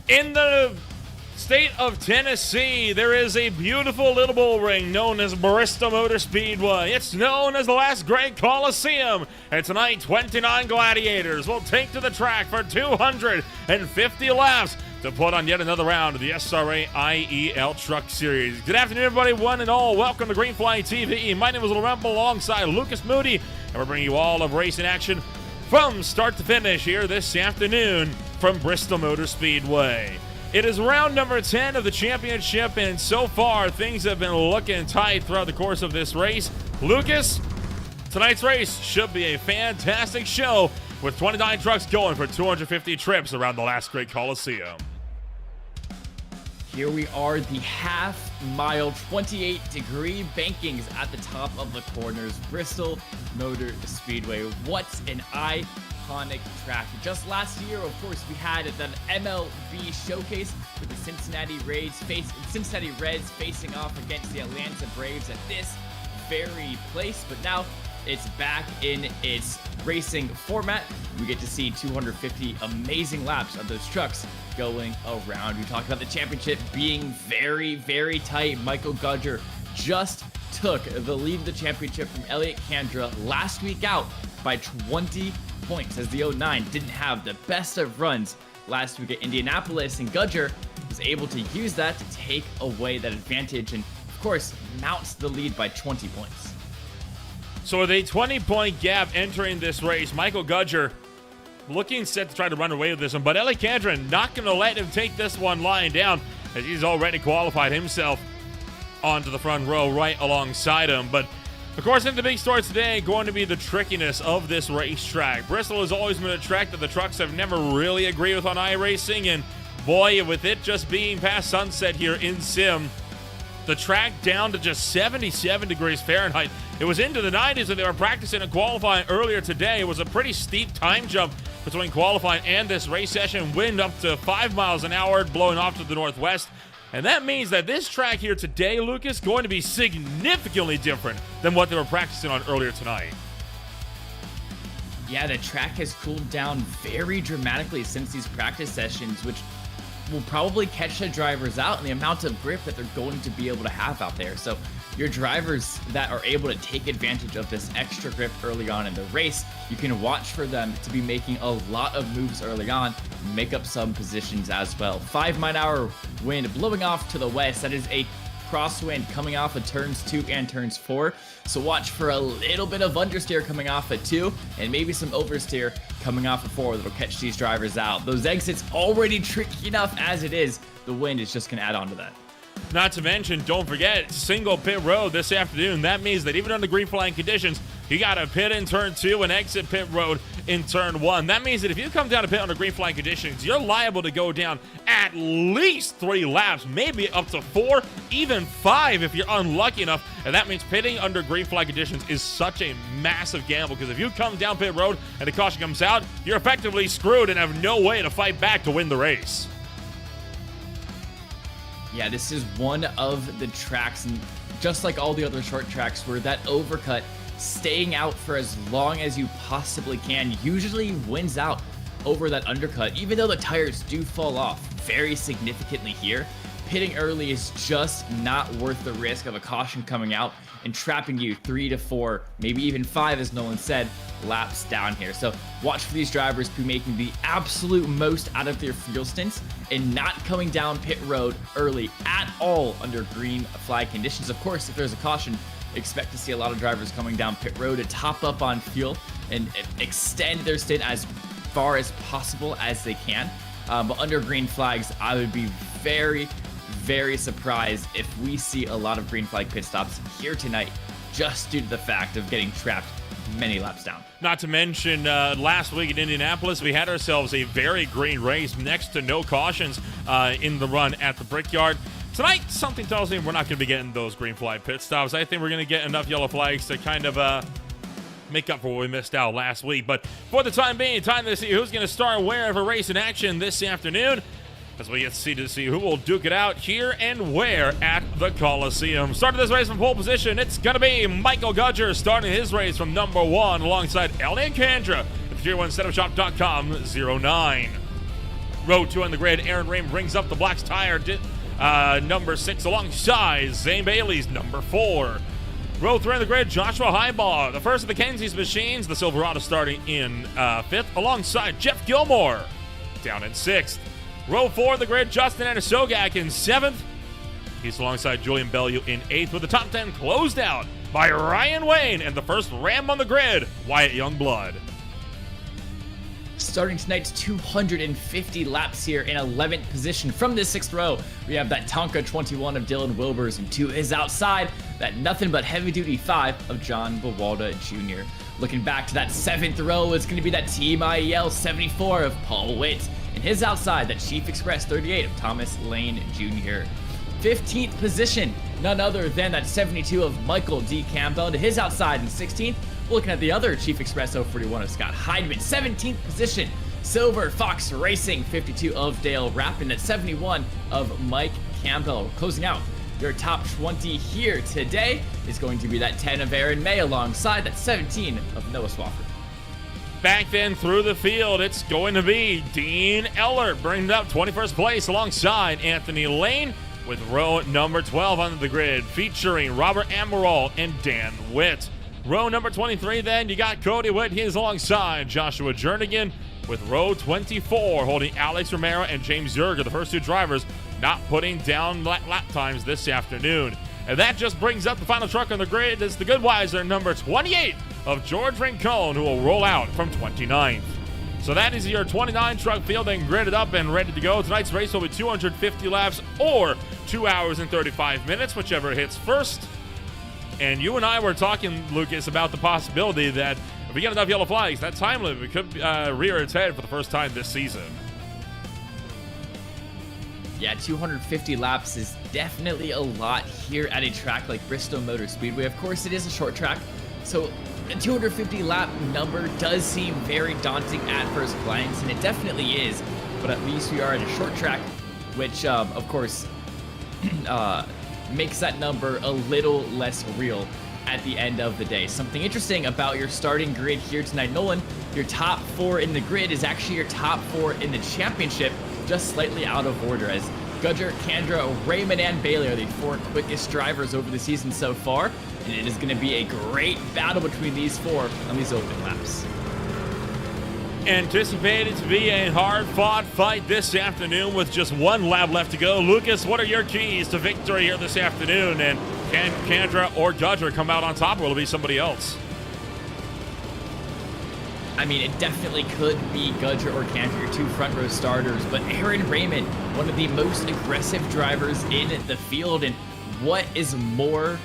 In the state of Tennessee, there is a beautiful little bull ring known as Bristol Motor Speedway. It's known as the last great Coliseum. And tonight, 29 gladiators will take to the track for 250 laps to put on yet another round of the SRA IEL Truck Series. Good afternoon, everybody, one and all. Welcome to Green Flag TV. My name is Little Rumble alongside Lucas Moody, and we're bringing you all of racing action from start to finish here this afternoon from Bristol Motor Speedway. It is round number 10 of the championship, and so far things have been looking tight throughout the course of this race. Lucas, tonight's race should be a fantastic show with 29 trucks going for 250 trips around the last great Coliseum. Here we are, the half-mile, 28-degree bankings at the top of the corners. Bristol Motor Speedway. What an iconic track. Just last year, of course, we had the MLB showcase with the Cincinnati Reds facing off against the Atlanta Braves at this very place. But now it's back in its racing format. We get to see 250 amazing laps of those trucks going around. We talked about the championship being very, very tight. Michael Gudger just took the lead of the championship from Elliott Kandra last week out by 20 points, as the 09 didn't have the best of runs last week at Indianapolis, and Gudger was able to use that to take away that advantage and, of course, mounts the lead by 20 points. So with a 20-point gap entering this race, Michael Gudger looking set to try to run away with this one, but Elliott Kandra not going to let him take this one lying down, as he's already qualified himself onto the front row right alongside him. But of course, in the big story today, going to be the trickiness of this racetrack. Bristol has always been a track that the trucks have never really agreed with on iRacing, and boy, with it just being past sunset here in Sim, the track down to just 77 degrees Fahrenheit. It was into the 90s when they were practicing and qualifying earlier today. It was a pretty steep time jump between qualifying and this race session. Wind up to 5 miles an hour, blowing off to the northwest. And that means that this track here today, Lucas, is going to be significantly different than what they were practicing on earlier tonight. Yeah, the track has cooled down very dramatically since these practice sessions, which will probably catch the drivers out in the amount of grip that they're going to be able to have out there. So your drivers that are able to take advantage of this extra grip early on in the race, you can watch for them to be making a lot of moves early on, make up some positions as well. 5 mile an hour wind blowing off to the west. That is a crosswind coming off of turns 2 and turns 4. So watch for a little bit of understeer coming off at 2 and maybe some oversteer coming off at 4 that'll catch these drivers out. Those exits already tricky enough as it is. The wind is just going to add on to that. Not to mention, don't forget, single pit road this afternoon. That means that even under green flag conditions, you got to pit in turn 2 and exit pit road in turn 1. That means that if you come down to pit under green flag conditions, you're liable to go down at least 3 laps, maybe up to 4, even 5 if you're unlucky enough. And that means pitting under green flag conditions is such a massive gamble, because if you come down pit road and the caution comes out, you're effectively screwed and have no way to fight back to win the race. Yeah, this is one of the tracks, and just like all the other short tracks, where that overcut, staying out for as long as you possibly can, usually wins out over that undercut, even though the tires do fall off very significantly here. Pitting early is just not worth the risk of a caution coming out and trapping you 3 to 4, maybe even 5, as Nolan said, laps down here. So watch for these drivers to be making the absolute most out of their fuel stints and not coming down pit road early at all under green flag conditions. Of course, if there's a caution, expect to see a lot of drivers coming down pit road to top up on fuel and extend their stint as far as possible as they can. But under green flags, I would be very, very surprised if we see a lot of green flag pit stops here tonight, just due to the fact of getting trapped many laps down. Not to mention, last week in Indianapolis, we had ourselves a very green race, next to no cautions in the run at the Brickyard. Tonight, something tells me we're not going to be getting those green flag pit stops. I think we're going to get enough yellow flags to kind of make up for what we missed out last week. But for the time being, time to see who's going to start wherever race in action this afternoon. as we get to see who will duke it out here and where at the Coliseum. Starting this race from pole position, it's going to be Michael Gudger starting his race from number 1 alongside Elliot Kandra at the Tier 1 Setupshop.com 09. Row 2 on the grid, Aaron Rahm brings up the Black's tire, number 6 alongside Zane Bailey's number 4. Row 3 on the grid, Joshua Highball, the first of the Kenzie's machines, the Silverado starting in 5th alongside Jeff Gilmore down in 6th. Row 4 of the grid, Justin Anasogak in 7th. He's alongside Julian Bellew in 8th, with the top 10 closed out by Ryan Wayne and the first Ram on the grid, Wyatt Youngblood. Starting tonight's 250 laps here in 11th position from this 6th row, we have that Tonka 21 of Dylan Wilbers, and to his outside, that nothing but heavy duty 5 of John Bawalda Jr. Looking back to that 7th row, it's going to be that Team IEL 74 of Paul Witt. And his outside, that Chief Express 38 of Thomas Lane Jr. 15th position, none other than that 72 of Michael D. Campbell. To his outside in 16th, we're looking at the other Chief Express 041 of Scott Heidman. 17th position, Silver Fox Racing 52 of Dale Rappin. At 71 of Mike Campbell. Closing out your top 20 here today is going to be that 10 of Aaron May alongside that 17 of Noah Swafford. Back then through the field, it's going to be Dean Ellert bringing up 21st place alongside Anthony Lane, with row number 12 on the grid featuring Robert Amaral and Dan Witt. Row number 23 then, you got Cody Witt. He is alongside Joshua Jernigan, with row 24 holding Alex Romero and James Yerger, the first 2 drivers not putting down lap times this afternoon. And that just brings up the final truck on the grid. It's the Goodweiser number 28 of George Rincon, who will roll out from 29th. So that is your 29 truck field and gridded up and ready to go. Tonight's race will be 250 laps or 2 hours and 35 minutes, whichever hits first. And you and I were talking, Lucas, about the possibility that if we get enough yellow flags, that time limit could rear its head for the first time this season. Yeah, 250 laps is definitely a lot here at a track like Bristol Motor Speedway. Of course, it is a short track, so a 250 lap number does seem very daunting at first glance, and it definitely is, but at least we are at a short track, which, of course, makes that number a little less real at the end of the day. Something interesting about your starting grid here tonight, Nolan, your top 4 in the grid is actually your top 4 in the championship, just slightly out of order, as Gudger, Kandra, Raymond, and Bailey are the 4 quickest drivers over the season so far, and it is going to be a great battle between these 4 on these open laps. Anticipated to be a hard-fought fight this afternoon with just 1 lap left to go. Lucas, what are your keys to victory here this afternoon? And can Kandra or Gudger come out on top, or will it be somebody else? I mean, it definitely could be Gudger or Kandra, your 2 front row starters, but Aaron Raymond, one of the most aggressive drivers in the field, and what is more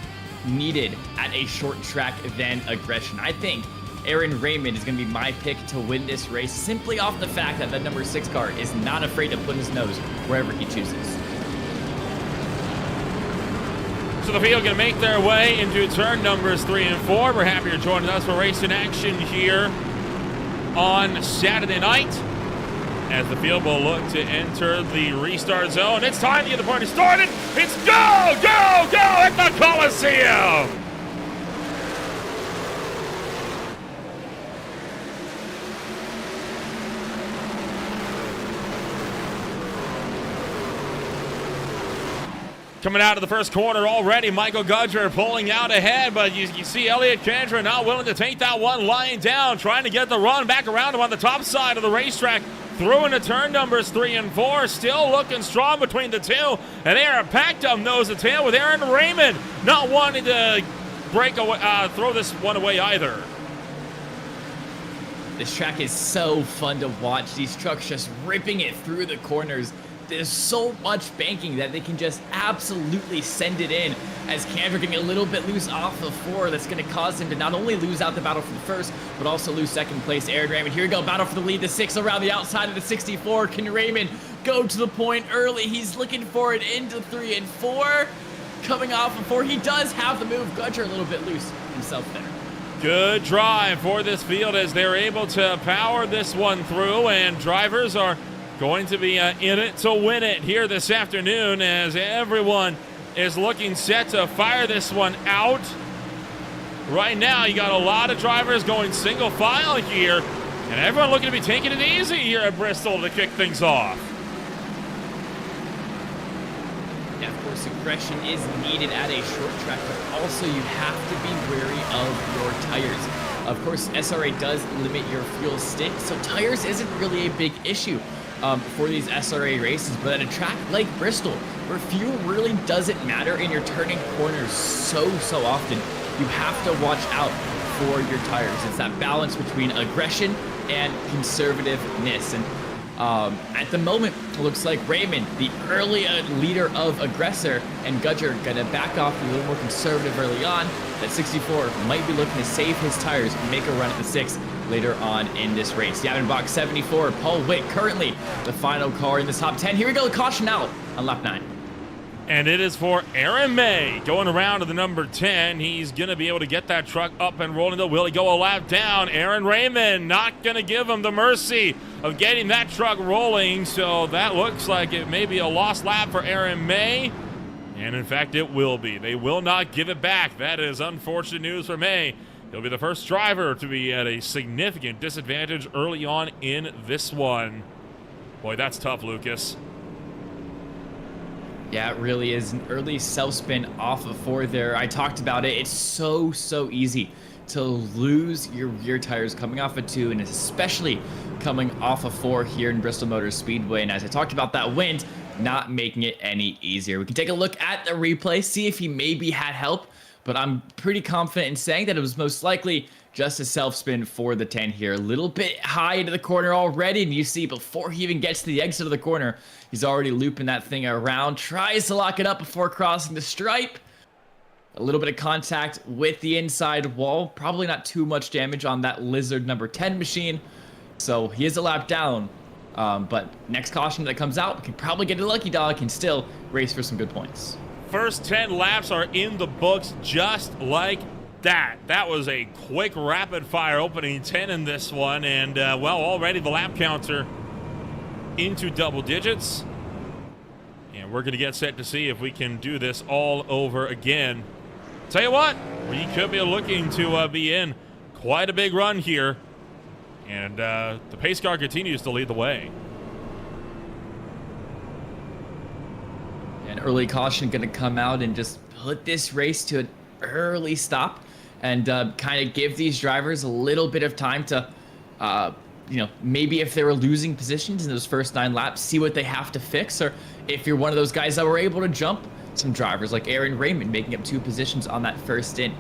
needed at a short track than aggression? I think Aaron Raymond is going to be my pick to win this race, simply off the fact that the number 6 car is not afraid to put his nose wherever he chooses. So the field going to make their way into turn numbers 3 and 4. We're happy you're joining us for racing action here on Saturday night, as the field will look to enter the restart zone. It's time to get the party started. It's go, go, go at the Coliseum. Coming out of the first corner already, Michael Gudger pulling out ahead, but you see Elliot Kandra not willing to take that one line down, trying to get the run back around him on the top side of the racetrack. Through into turn numbers 3 and 4, still looking strong between the 2, and they are packed up nose to tail with Aaron Raymond not wanting to break away, throw this one away either. This track is so fun to watch. These trucks just ripping it through the corners. There's so much banking that they can just absolutely send it in, as Kandra getting a little bit loose off of 4. That's going to cause him to not only lose out the battle for the first, but also lose second place. Aaron Raymond, here we go, battle for the lead. The 6 around the outside of the 64. Can Raymond go to the point early? He's looking for it into 3 and 4. Coming off of 4, he does have the move. Gudger a little bit loose himself there. Good drive for this field as they're able to power this one through, and drivers are going to be in it to win it here this afternoon, as everyone is looking set to fire this one out. Right now, you got a lot of drivers going single file here, and everyone looking to be taking it easy here at Bristol to kick things off. Yeah, of course, aggression is needed at a short track, but also you have to be wary of your tires. Of course, SRA does limit your fuel stint, so tires isn't really a big issue for these SRA races, but at a track like Bristol, where fuel really doesn't matter and you're turning corners so often, you have to watch out for your tires. It's that balance between aggression and conservativeness. And at the moment, it looks like Raymond, the early leader of aggressor, and Gudger gonna back off a little more conservative early on. That 64 might be looking to save his tires and make a run at the 6 later on in this race. Yavin box 74, Paul Witt currently the final car in this top 10. Here we go, caution out on lap 9. And it is for Aaron May going around to the number 10. He's going to be able to get that truck up and rolling. Will he go a lap down? Aaron Raymond not going to give him the mercy of getting that truck rolling. So that looks like it may be a lost lap for Aaron May. And in fact, it will be. They will not give it back. That is unfortunate news for May. He'll be the first driver to be at a significant disadvantage early on in this one. Boy, that's tough, Lucas. Yeah, it really is an early self-spin off of 4 there. I talked about it. It's so easy to lose your rear tires coming off of 2, and especially coming off of 4 here in Bristol Motor Speedway. And as I talked about, that wind not making it any easier. We can take a look at the replay, see if he maybe had help, but I'm pretty confident in saying that it was most likely just a self-spin for the 10 here. A little bit high into the corner already, and you see before he even gets to the exit of the corner, he's already looping that thing around, tries to lock it up before crossing the stripe. A little bit of contact with the inside wall, probably not too much damage on that Lizard number 10 machine, so he is a lap down. But next caution that comes out, can probably get a lucky dog, can still race for some good points. First 10 laps are in the books just like that. That was a quick rapid fire opening 10 in this one, and well, already the lap counter into double digits, and we're gonna get set to see if we can do this all over again. Tell you what, we could be looking to be in quite a big run here, and the pace car continues to lead the way. An early caution going to come out and just put this race to an early stop, and kind of give these drivers a little bit of time to, you know, maybe if they were losing positions in those first 9 laps, see what they have to fix. Or if you're one of those guys that were able to jump, some drivers like Aaron Raymond making up 2 positions on that first stint,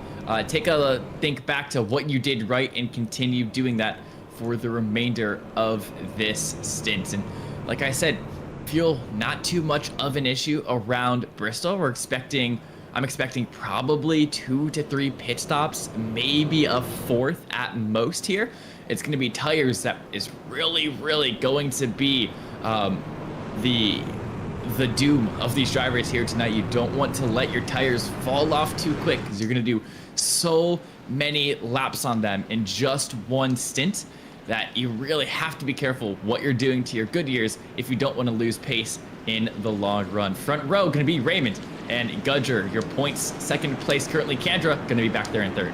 take a think back to what you did right and continue doing that for the remainder of this stint. And like I said, fuel not too much of an issue around Bristol. I'm expecting probably 2 to 3 pit stops, maybe a 4th at most here. It's going to be tires that is really going to be the doom of these drivers here tonight. You don't want to let your tires fall off too quick, because you're going to do so many laps on them in just one stint that you really have to be careful what you're doing to your Goodyears if you don't want to lose pace in the long run. Front row going to be Raymond and Gudger. Your points, second place currently Kendra, going to be back there in 3rd.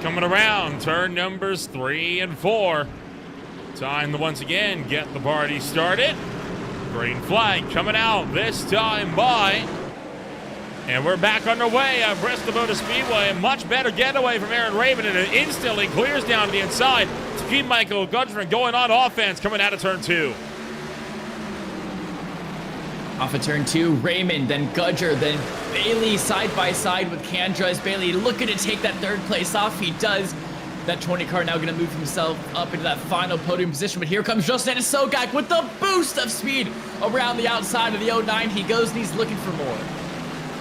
Coming around, turn numbers 3 and 4. Time to once again get the party started. Green flag coming out this time by. And we're back underway at Bristol Motor Speedway. A much better getaway from Aaron Raymond, and it instantly clears down to the inside to keep Michael Gudger going on offense coming out of turn 2. Off of turn 2, Raymond, then Gudger, then Bailey side by side with Kendra. As Bailey looking to take that 3rd place off. He does. That 20 car now going to move himself up into that final podium position. But here comes Justin Sogak with the boost of speed around the outside of the 09. He goes and he's looking for more.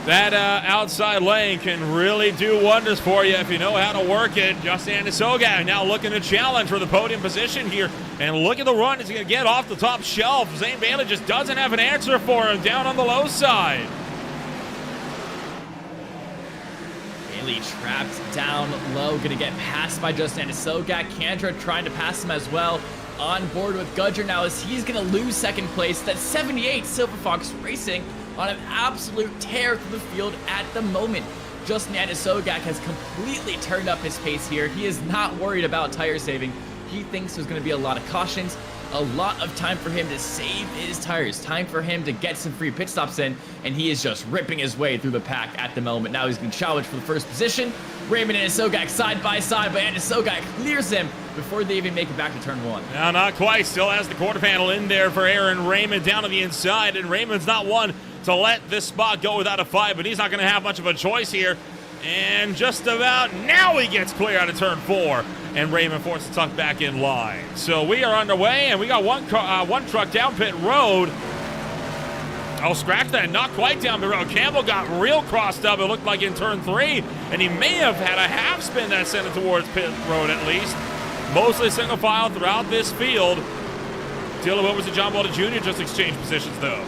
That outside lane can really do wonders for you if you know how to work it. Justin Sogak now looking to challenge for the podium position here. And look at the run he's going to get off the top shelf. Zane Bailey just doesn't have an answer for him down on the low side. Bailey trapped down low, going to get passed by Justin Sogak. Kendra trying to pass him as well. on board with Gudger now as he's going to lose second place. That's 78 Silver Fox Racing on an absolute tear through the field at the moment. Justin Anisogak has completely turned up his pace here. He is not worried about tire saving. He thinks there's going to be a lot of cautions, a lot of time for him to save his tires, time for him to get some free pit stops in, and he is just ripping his way through the pack at the moment. Now he's going to challenge for the first position. Raymond and Anisogak side by side, but Anisogak clears him before they even make it back to turn one. Now, not quite. Still has the quarter panel in there for Aaron Raymond down on the inside, and Raymond's not one to let this spot go without a fight, but he's not going to have much of a choice here. And just about now he gets clear out of turn 4, and Raymond forced to tuck back in line. So we are underway, and we got one truck down pit road. Oh, scratch that, not quite down the road. Campbell got real crossed up, it looked like in turn 3, and he may have had a half spin that sent it towards pit road at least. Mostly single file throughout this field. Dylan Wilbers and John Walter Jr. just exchanged positions though.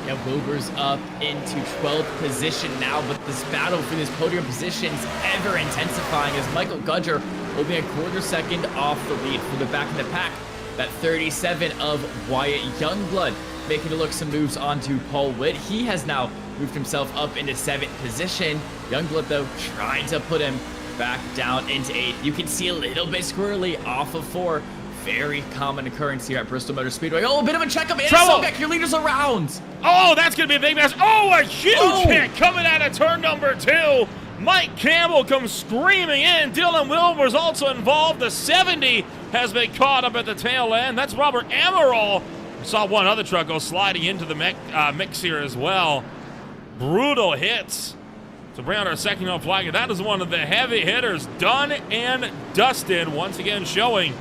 Yeah, Wilbur's up into 12th position now, but this battle for this podium position is ever intensifying as Michael Gudger only a quarter second off the lead for the back of the pack. That 37 of Wyatt Youngblood making to look some moves onto Paul Witt. He has now moved himself up into 7th position. Youngblood, though, trying to put him back down into 8th. You can see a little bit squirrely off of 4. Very common occurrence here at Bristol Motor Speedway. Oh, a bit of a checkup. Anisogak, your leader's around. Oh, that's going to be a big mess. Oh, a huge hit coming out of turn number 2. Mike Campbell comes screaming in. Dylan Wilbur's also involved. The 70 has been caught up at the tail end. That's Robert Amaral. We saw one other truck go sliding into the mix here as well. Brutal hits to bring out our second yellow flag. That is one of the heavy hitters, done and dusted. Once again showing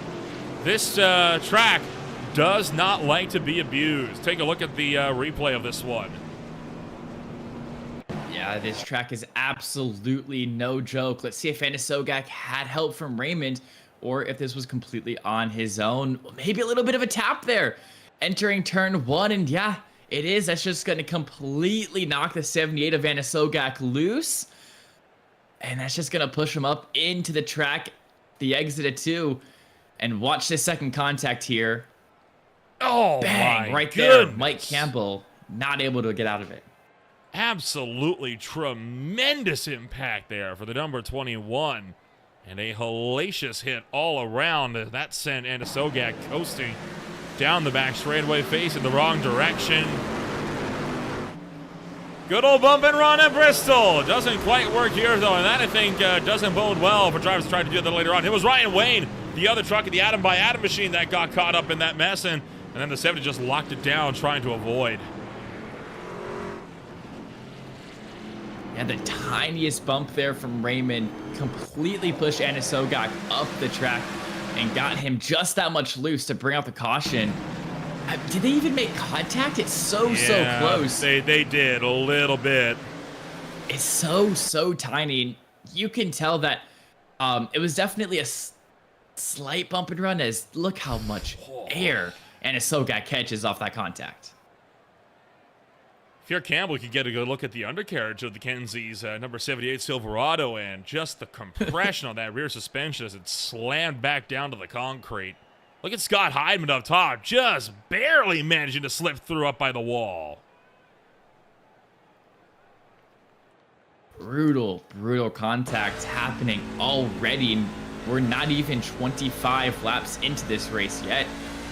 this track does not like to be abused. Take a look at the replay of this one. Yeah, this track is absolutely no joke. Let's see if Anisogak had help from Raymond or if this was completely on his own. Maybe a little bit of a tap there. Entering turn 1, and yeah, it is. That's just going to completely knock the 78 of Anisogak loose. And that's just going to push him up into the track, the exit at 2. And watch this second contact here. Oh, bang, my right goodness. there. Mike Campbell not able to get out of it. Absolutely tremendous impact there for the number 21. And a hellacious hit all around. That sent Anisogak coasting down the back straightaway, facing the wrong direction. Good old bump and run at Bristol. Doesn't quite work here, though, and that, I think, doesn't bode well for drivers trying to do that later on. It was Ryan Wayne, the other truck at the Atom by Atom machine, that got caught up in that mess, and then the 70 just locked it down, trying to avoid. Yeah, the tiniest bump there from Raymond completely pushed Anisogak up the track and got him just that much loose to bring out the caution. Did they even make contact? It's so close. They did a little bit. It's so tiny. You can tell that it was definitely a slight bump and run, as look how much air Anisogak catches off that contact. If you're Campbell, you could get a good look at the undercarriage of the Kenzie's number 78 Silverado, and just the compression on that rear suspension as it slammed back down to the concrete. Look at Scott Heidman up top, just barely managing to slip through up by the wall. Brutal contact happening already. We're not even 25 laps into this race yet.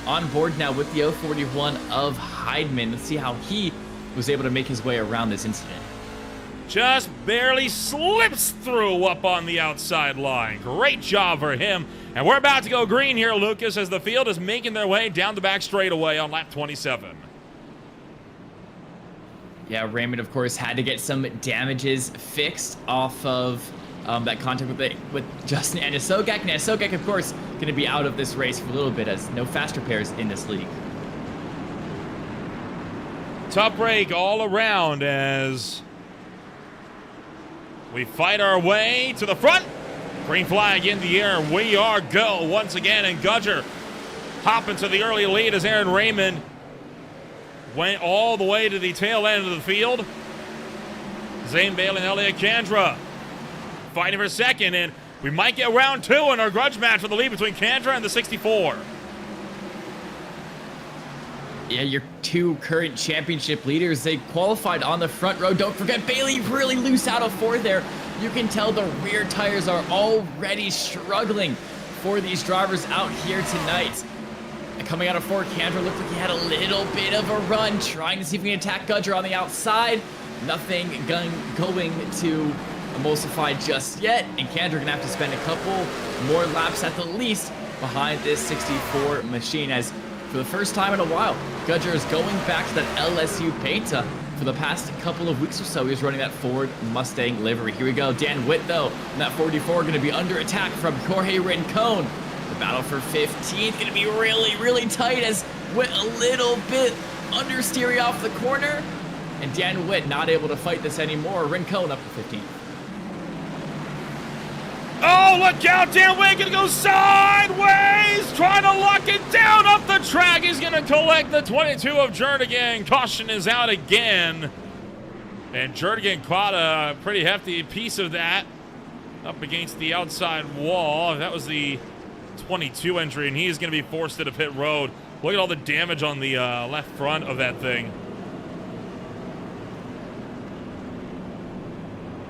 On board now with the 041 of Heidman. Let's see how he was able to make his way around this incident. Just barely slips through up on the outside line. Great job for him. And we're about to go green here, Lucas, as the field is making their way down the back straightaway on lap 27. Yeah, Raymond, of course, had to get some damages fixed off of that contact with Justin Anisogak. And Anisogak, of course, going to be out of this race for a little bit, as no fast repairs in this league. Tough break all around as we fight our way to the front. Green flag in the air. We are go once again, and Gudger hopping to the early lead as Aaron Raymond went all the way to the tail end of the field. Zane Bailey and Elliot Candra fighting for second, and We might get round 2 in our grudge match for the lead between Kendra and the 64. Yeah, your two current championship leaders, they qualified on the front row. Don't forget Bailey really loose out of 4 there. You can tell the rear tires are already struggling for these drivers out here tonight. Coming out of 4, Kendra looked like he had a little bit of a run, trying to see if he can attack Gudger on the outside. Nothing going to emulsify just yet, and Kendra gonna have to spend a couple more laps at the least behind this 64 machine, as for the first time in a while, Gudger is going back to that LSU paint. For the past couple of weeks or so, he was running that Ford Mustang livery. Here we go, Dan Witt though, and that 44 gonna be under attack from Jorge Rincon. The battle for 15th gonna be really, really tight, as Witt a little bit understeery off the corner, and Dan Witt not able to fight this anymore. Rincon up to 15th. Oh, look out, Dan Witt gonna go sideways, trying to lock it down up the track. He's gonna collect the 22 of Jernigan. Caution is out again. And Jernigan caught a pretty hefty piece of that up against the outside wall. That was the 22 entry, and he's gonna be forced to the pit road. Look at all the damage on the left front of that thing.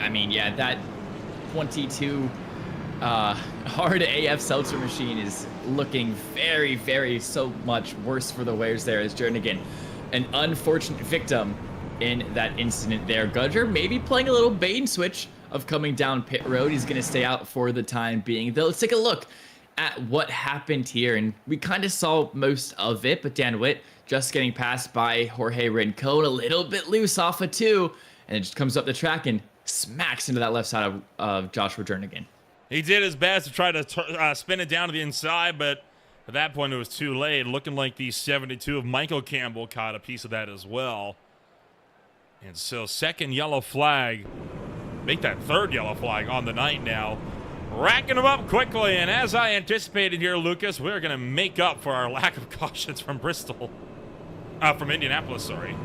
I mean, yeah, that 22 hard AF seltzer machine is looking very, very so much worse for the wears there, as Jernigan, an unfortunate victim in that incident there. Gudger maybe playing a little bait and switch of coming down pit road. He's going to stay out for the time being, though. Let's take a look at what happened here, and we kind of saw most of it, but Dan Witt just getting passed by Jorge Rincon, a little bit loose off of 2, and it just comes up the track and smacks into that left side of Joshua Jernigan. He did his best to try to spin it down to the inside, but at that point it was too late. Looking like the 72 of Michael Campbell caught a piece of that as well. And so second yellow flag, make that third yellow flag on the night now. Racking them up quickly, and as I anticipated here, Lucas, we're going to make up for our lack of cautions from Bristol. From Indianapolis, sorry.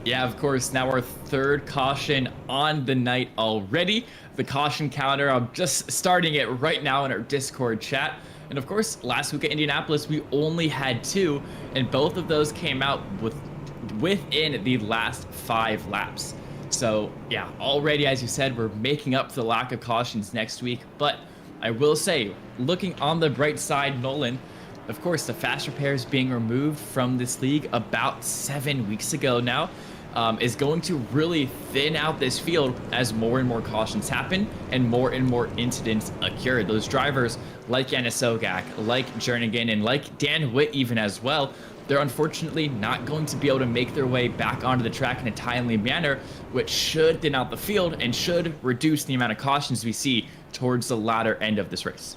Yeah, of course, now our third caution on the night already. The caution counter, I'm just starting it right now in our Discord chat. And of course, last week at Indianapolis, we only had 2, and both of those came out within the last 5 laps. So yeah, already, as you said, we're making up for the lack of cautions next week. But I will say, looking on the bright side, Nolan, of course, the fast repairs being removed from this league about 7 weeks ago now, is going to really thin out this field as more and more cautions happen and more incidents occur. Those drivers like Yanis Sogak, like Jernigan, and like Dan Witt even as well, they're unfortunately not going to be able to make their way back onto the track in a timely manner, which should thin out the field and should reduce the amount of cautions we see towards the latter end of this race.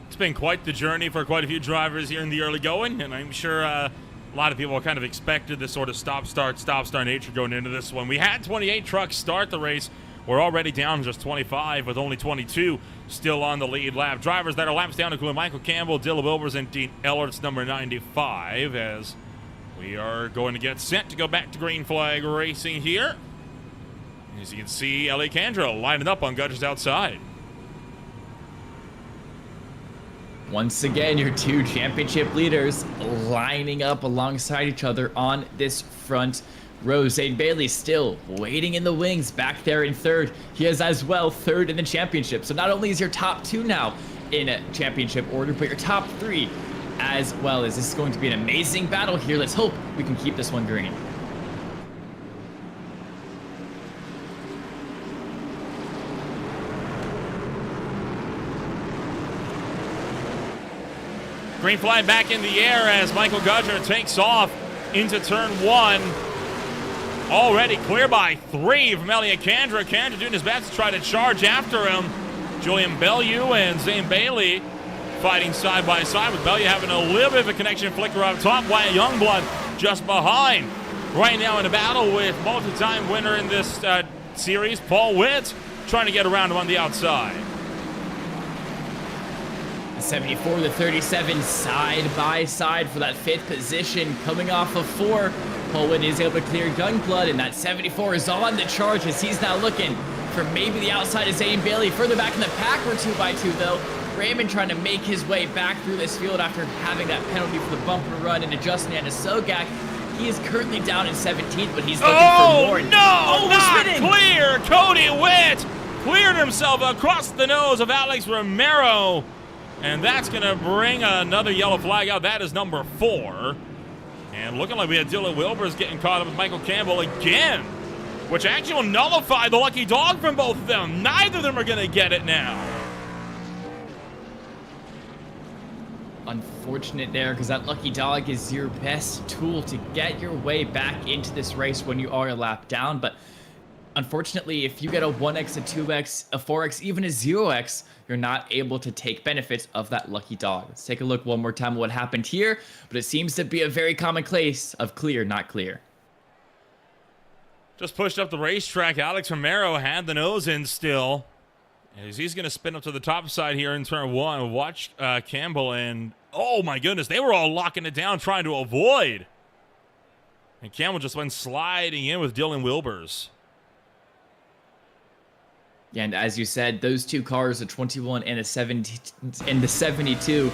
It's been quite the journey for quite a few drivers here in the early going, and I'm sure a lot of people kind of expected this sort of stop-start nature going into this one. We had 28 trucks start the race. We're already down just 25 with only 22 still on the lead lap. Drivers that are laps down include Michael Campbell, Dylan Wilbers, and Dean Ellert's number 95, as we are going to get set to go back to green flag racing here. As you can see, Ellie Candro lining up on Gudger's outside. Once again, your two championship leaders lining up alongside each other on this front row. Zane Bailey still waiting in the wings back there in third. He is as well third in the championship. So not only is your top 2 now in a championship order, but your top 3 as well. As this is going to be an amazing battle here. Let's hope we can keep this one green. Green flag back in the air as Michael Gudger takes off into turn 1. Already clear by 3 from Elliot Candra. Candra doing his best to try to charge after him. Julian Bellew and Zane Bailey fighting side by side, with Bellew having a little bit of a connection flicker up top. Wyatt Youngblood just behind. Right now in a battle with multi-time winner in this series, Paul Witt, trying to get around him on the outside. 74 to 37 side by side for that 5th position, coming off of 4. Poland is able to clear Youngblood, and that 74 is on the charge as he's now looking for maybe the outside of Zane Bailey. Further back in the pack, we're 2x2 though. Raymond trying to make his way back through this field after having that penalty for the bumper run into Justin Anasogak. He is currently down in 17th, but he's looking for more. No, not clear. Cody Witt cleared himself across the nose of Alex Romero, and that's going to bring another yellow flag out. That is number 4. And looking like we had Dylan Wilbers getting caught up with Michael Campbell again, which actually will nullify the lucky dog from both of them. Neither of them are going to get it now. Unfortunate there, because that lucky dog is your best tool to get your way back into this race when you are a lap down. But unfortunately, if you get a 1x, a 2x, a 4x, even a 0x, you're not able to take benefits of that lucky dog. Let's take a look one more time at what happened here, but it seems to be a very common case of clear, not clear. Just pushed up the racetrack. Alex Romero had the nose in still, as he's going to spin up to the top side here in turn 1. Watch Campbell, and oh my goodness, they were all locking it down trying to avoid. And Campbell just went sliding in with Dylan Wilbers. Yeah, and as you said, those two cars, a 21 and a 70 and the 72,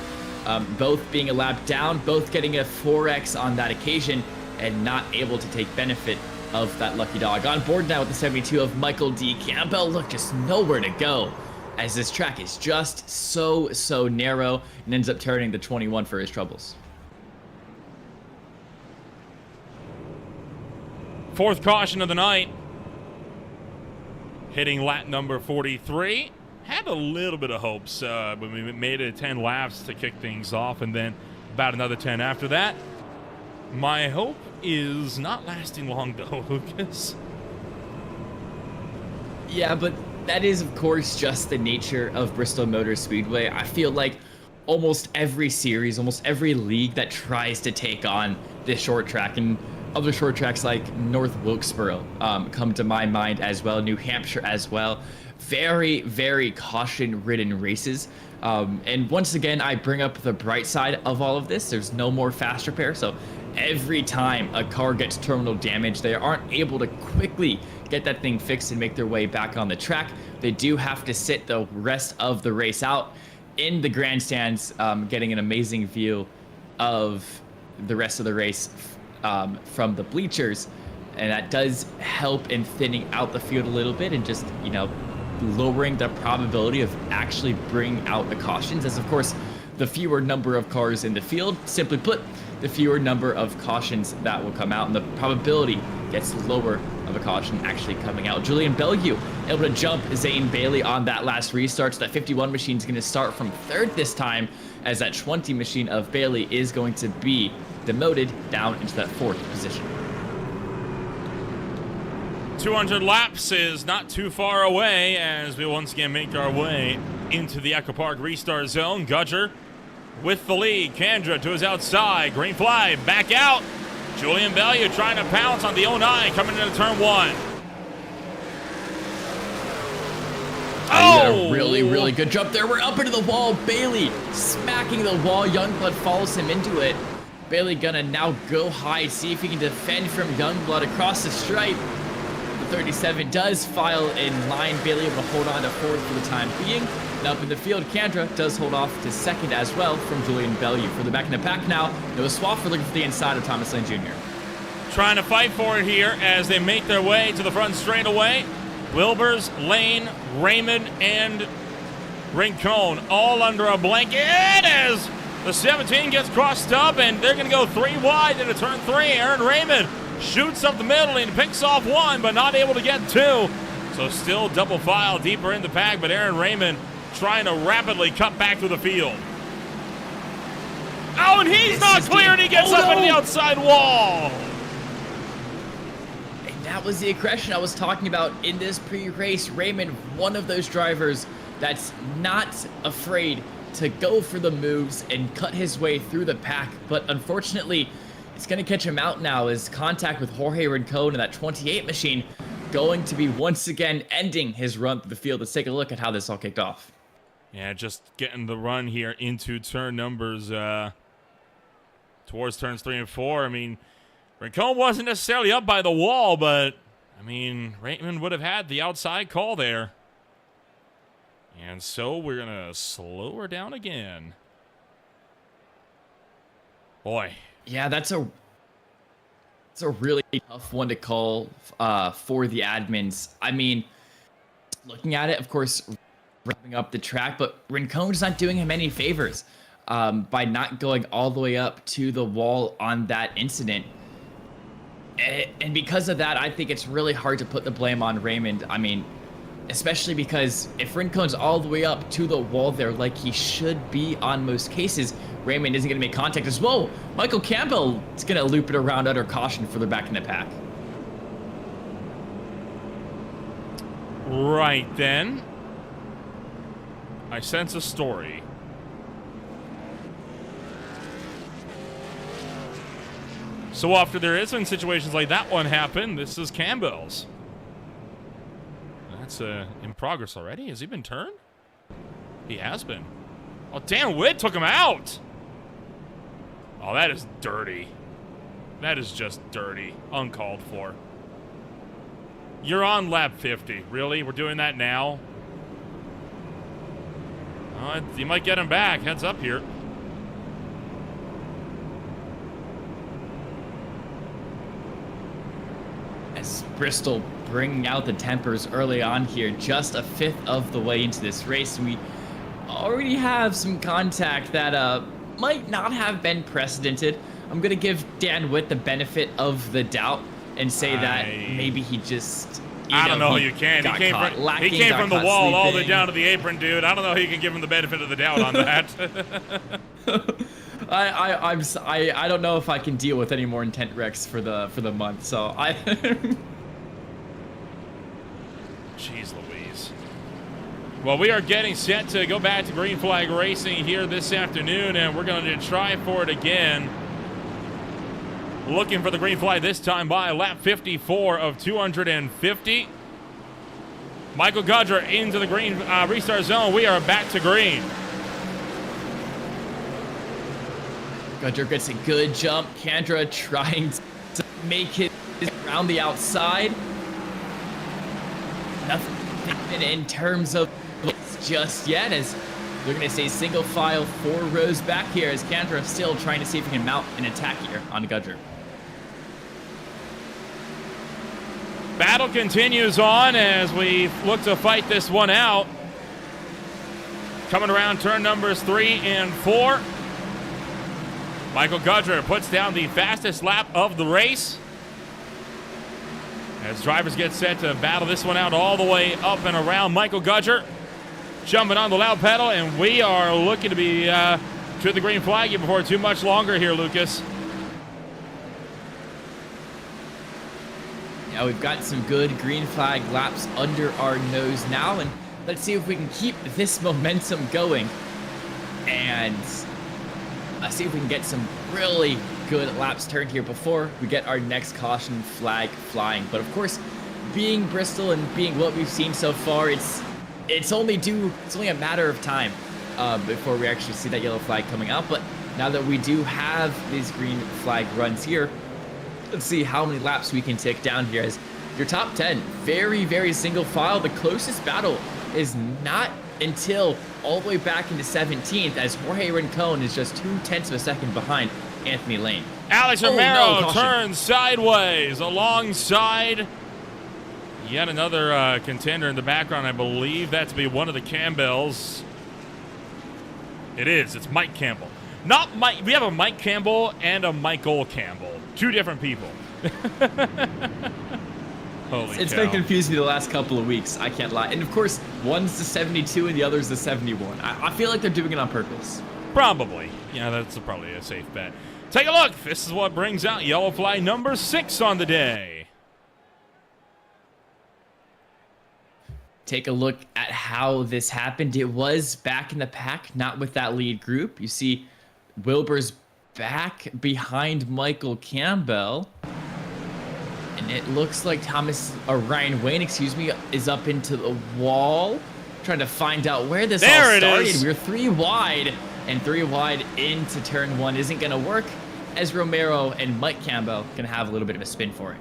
both being a lap down, both getting a 4x on that occasion, and not able to take benefit of that lucky dog. On board now with the 72 of Michael D. Campbell. Look, just nowhere to go, as this track is just so narrow, and ends up turning the 21 for his troubles. 4th caution of the night. Hitting lap number 43. Had a little bit of hopes when we made it 10 laps to kick things off, and then about another 10 after that. My hope is not lasting long though, Lucas. Yeah, but that is, of course, just the nature of Bristol Motor Speedway. I feel like almost every series, almost every league that tries to take on this short track, and other short tracks like North Wilkesboro come to my mind as well, New Hampshire as well. Very caution-ridden races. And once again, I bring up the bright side of all of this. There's no more fast repair, so every time a car gets terminal damage, they aren't able to quickly get that thing fixed and make their way back on the track. They do have to sit the rest of the race out in the grandstands, getting an amazing view of the rest of the race from the bleachers, and that does help in thinning out the field a little bit and just, you know, lowering the probability of actually bringing out the cautions, as of course the fewer number of cars in the field, simply put, the fewer number of cautions that will come out, and the probability gets lower of a caution actually coming out. Julian Bellew able to jump Zane Bailey on that last restart, so that 51 machine is going to start from 3rd this time, as that 20 machine of Bailey is going to be demoted down into that 4th position. 200 laps is not too far away as we once again make our way into the Echo Park restart zone. Gudger with the lead. Kendra to his outside. Green flag. Back out. Julian Bellew trying to pounce on the 09 coming into turn 1. Oh! Really good jump there. We're up into the wall. Bailey smacking the wall. Youngblood follows him into it. Bailey gonna now go high, see if he can defend from Youngblood across the stripe. The 37 does file in line. Bailey able to hold on to 4th for the time being. And up in the field, Kendra does hold off to 2nd as well from Julian Bellew. For the back in the pack now, Noah Swafford looking for the inside of Thomas Lane Jr. Trying to fight for it here as they make their way to the front straightaway. Wilbers, Lane, Raymond, and Rincon all under a blanket as the 17 gets crossed up, and they're going to go 3 wide into turn 3. Aaron Raymond shoots up the middle and picks off 1, but not able to get 2. So still double file deeper in the pack, but Aaron Raymond trying to rapidly cut back to the field. Oh, and he's not clear, and he gets up into the outside wall. And that was the aggression I was talking about in this pre-race. Raymond, one of those drivers that's not afraid to go for the moves and cut his way through the pack, but unfortunately, it's going to catch him out now as contact with Jorge Rincon and that 28 machine going to be once again ending his run through the field. Let's take a look at how this all kicked off. Yeah, just getting the run here into turn numbers towards turns 3 and 4. I mean, Rincon wasn't necessarily up by the wall, but, I mean, Raymond would have had the outside call there. And so we're going to slow her down again. Boy. Yeah, it's a really tough one to call for the admins. I mean, looking at it, of course, wrapping up the track, but Rincon's not doing him any favors by not going all the way up to the wall on that incident. And because of that, I think it's really hard to put the blame on Raymond. I mean, especially because if Rincon's all the way up to the wall there like he should be on most cases, Raymond isn't going to make contact as well. Michael Campbell is going to loop it around under caution further back in the pack. Right then. I sense a story. So after there is in situations like that one happen, this is Campbell's. That's in progress already. Has he been turned? He has been. Oh, Dan Witt took him out. Oh, that is dirty. That is just dirty. Uncalled for. You're on lap 50. Really? We're doing that now? You might get him back. Heads up here. As Bristol bringing out the tempers early on here, just a fifth of the way into this race. We already have some contact that might not have been precedented. I'm going to give Dan Witt the benefit of the doubt and say that maybe he just... I don't know. You can. He came from the wall all the way down to the apron, dude. I don't know how you can give him the benefit of the doubt on that. I don't know if I can deal with any more intent wrecks for the month. So I. Jeez Louise. Well, we are getting set to go back to green flag racing here this afternoon, and we're going to try for it again. Looking for the green flag this time by lap 54 of 250. Michael Gudger into the green restart zone. We are back to green. Gudger gets a good jump. Kendra trying to make it around the outside. Nothing in terms of just yet, as they're going to say single file 4 rows back here, as Kendra still trying to see if he can mount an attack here on Gudger. Battle continues on as we look to fight this one out. Coming around turn numbers 3 and 4. Michael Gudger puts down the fastest lap of the race as drivers get set to battle this one out all the way up and around. Michael Gudger jumping on the loud pedal, and we are looking to be to the green flag before too much longer here, Lucas. Yeah, we've got some good green flag laps under our nose now, and let's see if we can keep this momentum going and see if we can get some really good laps turned here before we get our next caution flag flying. But of course, being Bristol and being what we've seen so far, it's only a matter of time before we actually see that yellow flag coming out. But now that we do have these green flag runs here, let's see how many laps we can take down here, as your top 10, very, very single file. The closest battle is not until all the way back into 17th, as Jorge Rincon is just 0.2 of a second behind Anthony Lane. Alex Romero turns sideways alongside yet another contender in the background. I believe that to be one of the Campbells. It is. It's Mike Campbell. Not Mike. We have a Mike Campbell and a Michael Campbell. 2 different people. Holy It's cow. been confusing the last couple of weeks, I can't lie. And of course, one's the 72 and the other's the 71. I feel like they're doing it on purpose. Probably. Yeah, that's probably a safe bet. Take a look. This is what brings out yellow flag number 6 on the day. Take a look at how this happened. It was back in the pack, not with that lead group. You see Wilbur's back behind Michael Campbell. And it looks like Ryan Wayne, is up into the wall, trying to find out where this all started. We're 3 wide, and 3 wide into turn 1 isn't going to work. as Romero and Mike Cambo can have a little bit of a spin for it.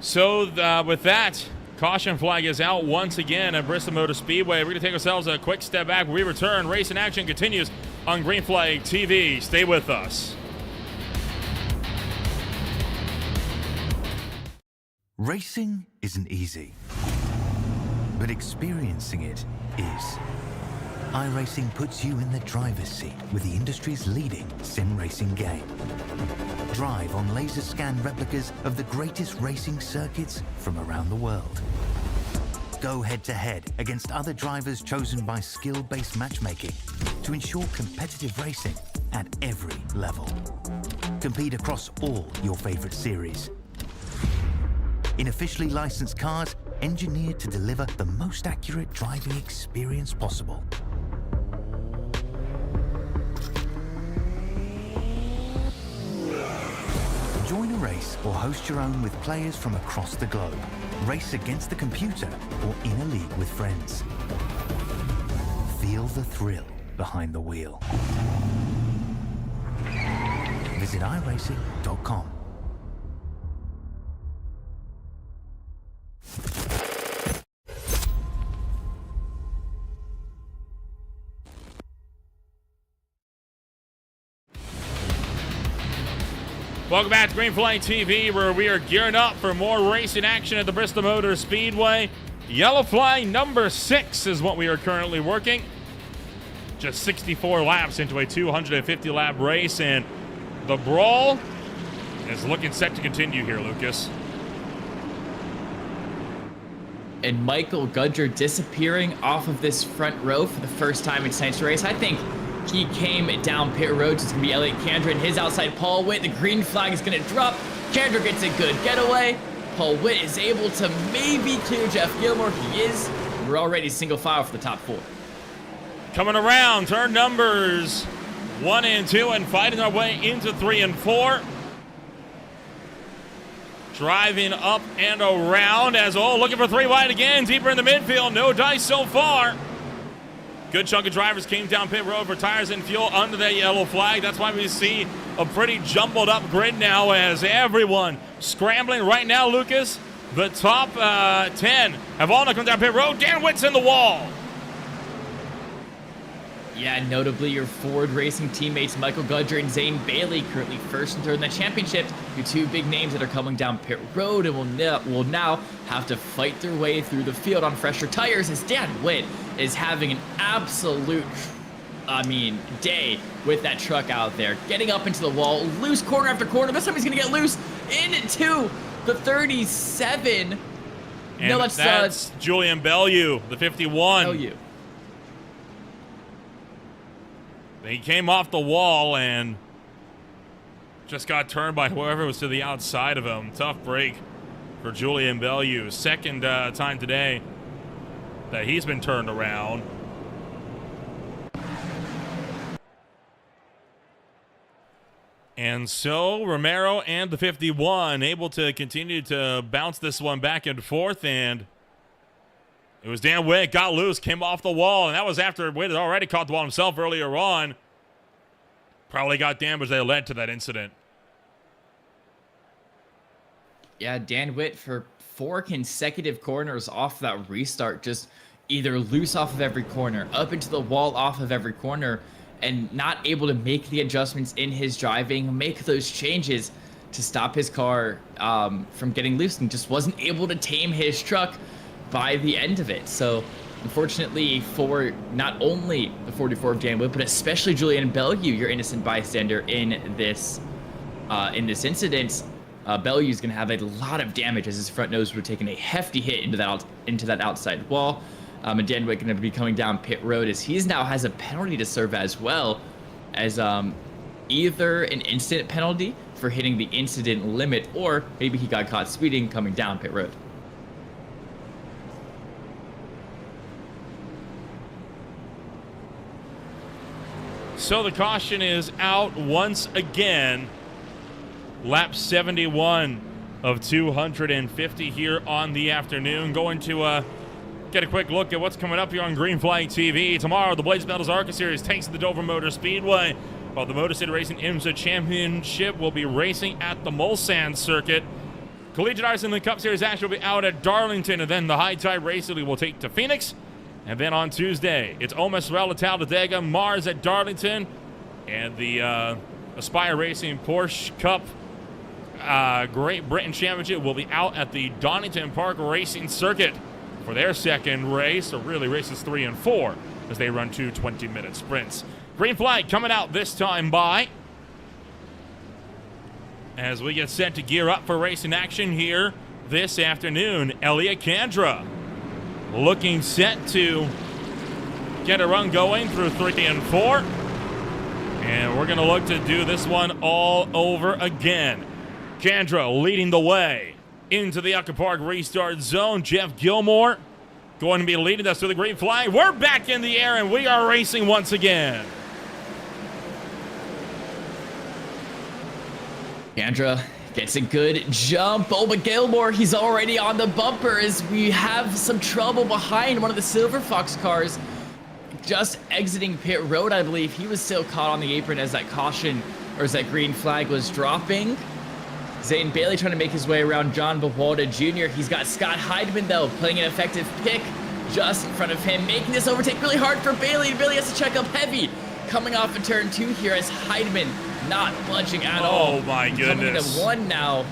So with that, caution flag is out once again at Bristol Motor Speedway. We're going to take ourselves a quick step back. When we return, racing action continues on Green Flag TV. Stay with us. Racing isn't easy, but experiencing it is. iRacing puts you in the driver's seat with the industry's leading sim racing game. Drive on laser scan replicas of the greatest racing circuits from around the world. Go head-to-head against other drivers chosen by skill-based matchmaking to ensure competitive racing at every level. Compete across all your favorite series. In officially licensed cars, engineered to deliver the most accurate driving experience possible. Join a race or host your own with players from across the globe. Race against the computer or in a league with friends. Feel the thrill behind the wheel. Visit iRacing.com. Welcome back to Green Flag TV, where we are gearing up for more racing action at the Bristol Motor Speedway. Yellow flag number 6 is what we are currently working. Just 64 laps into a 250 lap race, and the brawl is looking set to continue here, Lucas. And Michael Gudger disappearing off of this front row for the first time in tonight's race. I think he came down pit road. It's going to be Elliott Kandra and his outside Paul Witt. The green flag is going to drop. Kandra gets a good getaway. Paul Witt is able to maybe clear Jeff Gilmore. He is. We're already single file for the top 4. Coming around, turn numbers 1 and 2 and fighting our way into 3 and 4. Driving up and around as, looking for 3 wide again, deeper in the midfield. No dice so far. Good chunk of drivers came down pit road for tires and fuel under that yellow flag. That's why we see a pretty jumbled up grid now as everyone scrambling right now, Lucas. The top 10 have all come down pit road. Dan Witt's in the wall. Yeah, notably your Ford Racing teammates Michael Gudger and Zane Bailey currently first and third in the championship. Your 2 big names that are coming down pit road and will now have to fight their way through the field on fresher tires as Dan Witt is having an absolute, day with that truck out there. Getting up into the wall, loose corner after corner. This time he's going to get loose into the 37. And no, that's Julian Bellew, the 51. Bellew. He came off the wall and just got turned by whoever was to the outside of him. Tough break for Julian Bellew. Second time today that he's been turned around. And so Romero and the 51 able to continue to bounce this one back and forth, and it was Dan Witt, got loose, came off the wall, and that was after Witt had already caught the wall himself earlier on. Probably got damage that led to that incident. Yeah, Dan Witt for 4 consecutive corners off that restart, just either loose off of every corner, up into the wall off of every corner, and not able to make the adjustments in his driving, make those changes to stop his car from getting loose, and just wasn't able to tame his truck by the end of it. So unfortunately for not only the 44 of Dan Witt, but especially Julian Bellew, your innocent bystander in this incident, Bellew's going to have a lot of damage as his front nose would have taken a hefty hit into that outside wall. And Dan Witt going to be coming down pit road as he now has a penalty to serve as well as either an incident penalty for hitting the incident limit, or maybe he got caught speeding coming down pit road. So the caution is out once again. Lap 71 of 250 here on the afternoon. Going to get a quick look at what's coming up here on Green Flag TV. Tomorrow, the Blades Battles ARCA Series takes the Dover Motor Speedway, while the Motor City Racing IMSA Championship will be racing at the Mulsanne Circuit. Collegiate Iceland Cup Series action will be out at Darlington, and then the High Tide Race will take to Phoenix. And then on Tuesday, it's Oma Sorrel at Talladega, Mars at Darlington, and the Aspire Racing Porsche Cup Great Britain Championship will be out at the Donington Park Racing Circuit for their second race, or really races 3 and 4, as they run 2 20-minute sprints. Green flag coming out this time by, as we get set to gear up for racing action here this afternoon. Elliott Kandra looking set to get a run going through 3 and 4. And we're going to look to do this one all over again. Kandra leading the way into the Elka Park restart zone. Jeff Gilmore going to be leading us to the green flag. We're back in the air and we are racing once again. Kandra gets a good jump. Oh, but Gilmore, he's already on the bumper as we have some trouble behind one of the Silver Fox cars. Just exiting pit road, I believe. He was still caught on the apron as that caution, or as that green flag was dropping. Zane Bailey trying to make his way around John Bawalda Jr. He's got Scott Heidman, though, playing an effective pick just in front of him, making this overtake really hard for Bailey. Bailey has to check up heavy. Coming off of turn 2 here as Heidman not budging at all. Oh, my goodness. Coming to 1 now.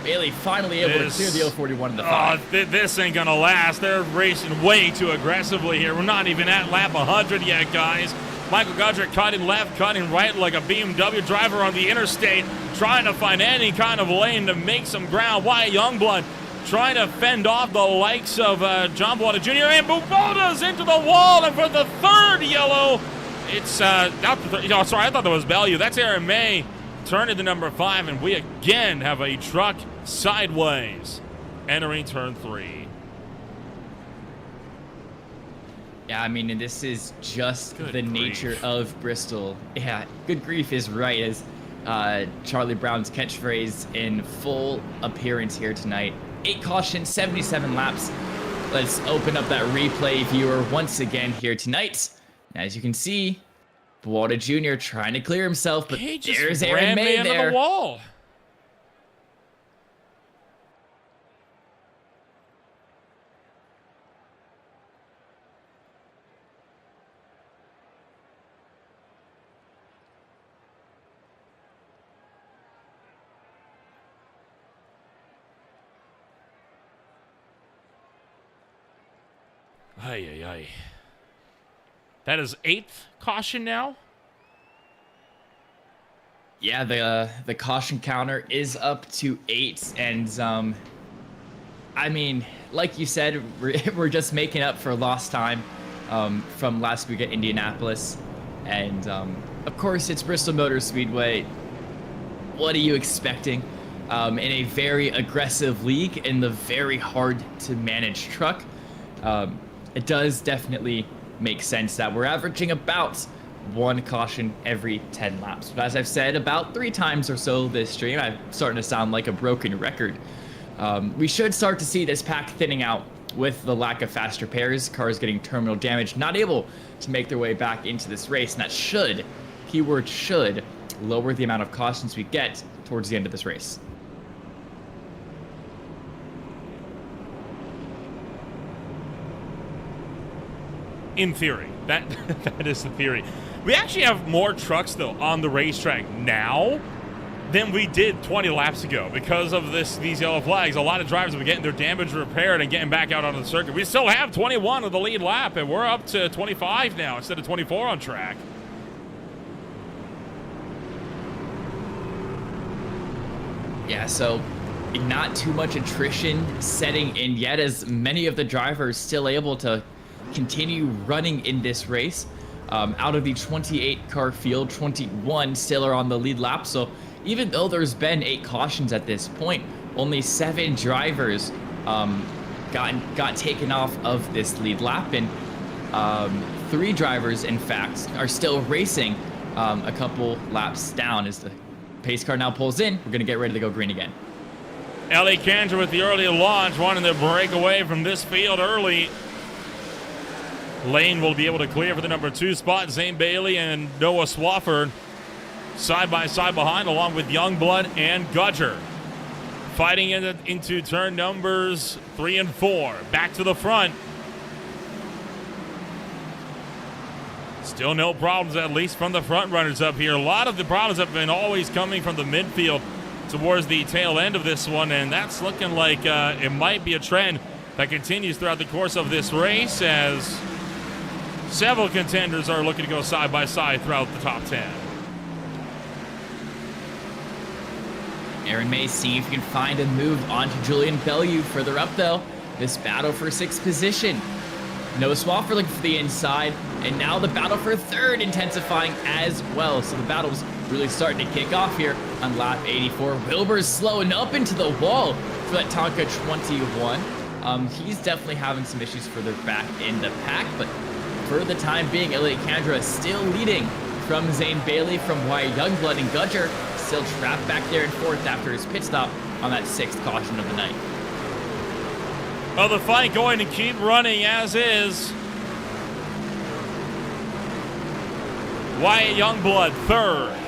Bailey finally able to clear the 041 in the 5. This ain't going to last. They're racing way too aggressively here. We're not even at lap 100 yet, guys. Michael Gudger cutting left, cutting right like a BMW driver on the interstate, trying to find any kind of lane to make some ground. Wyatt Youngblood trying to fend off the likes of John Bawalda Jr. And Bawalda's into the wall, and for the 3rd yellow, it's not the sorry, I thought that was Bellew. That's Aaron May turning to number 5, and we again have a truck sideways entering turn 3. Yeah, I mean, and this is just the nature of Bristol. Yeah, good grief is right, as Charlie Brown's catchphrase in full appearance here tonight. 8 cautions, 77 laps. Let's open up that replay viewer once again here tonight. As you can see, Bawalda Jr. trying to clear himself, but there's Aaron May there. The wall. Ay, ay, ay. That is 8th caution now. Yeah, the caution counter is up to 8, and I mean, like you said, we're just making up for lost time from last week at Indianapolis, and of course it's Bristol Motor Speedway. What are you expecting in a very aggressive league in the very hard to manage truck? It does definitely make sense that we're averaging about 1 caution every 10 laps. But as I've said about 3 times or so this stream, I'm starting to sound like a broken record. We should start to see this pack thinning out with the lack of faster pairs, cars getting terminal damage, not able to make their way back into this race. And that should, keyword should, lower the amount of cautions we get towards the end of this race. In theory, that is the theory. We actually have more trucks though on the racetrack now than we did 20 laps ago because of these yellow flags. A lot of drivers have been getting their damage repaired and getting back out onto the circuit. We still have 21 of the lead lap, and we're up to 25 now instead of 24 on track. Yeah, so not too much attrition setting in yet, as many of the drivers still able to continue running in this race. Out of the 28 car field, 21 still are on the lead lap. So even though there's been 8 cautions at this point, only 7 drivers got taken off of this lead lap, and 3 drivers in fact are still racing a couple laps down. As the pace car now pulls in, we're gonna get ready to go green again. Ellie Cantor with the early launch, wanting to break away from this field early. Lane will be able to clear for the number 2 spot. Zane Bailey and Noah Swafford side by side behind, along with Youngblood and Gudger. Fighting into turn numbers 3 and 4. Back to the front. Still no problems, at least from the front runners up here. A lot of the problems have been always coming from the midfield towards the tail end of this one, and that's looking like it might be a trend that continues throughout the course of this race, as several contenders are looking to go side by side throughout the top 10. Aaron May seeing if he can find a move onto Julian Bellew. Further up, though, this battle for 6th position. Noah Swafford looking for the inside, and now the battle for 3rd intensifying as well. So the battle's really starting to kick off here on lap 84. Wilbur's slowing up into the wall for that Tonka 21. He's definitely having some issues further back in the pack, but for the time being, Elliot Kandra still leading from Zane Bailey, from Wyatt Youngblood, and Gudger still trapped back there in 4th after his pit stop on that 6th caution of the night. Well, the fight going to keep running as is. Wyatt Youngblood 3rd.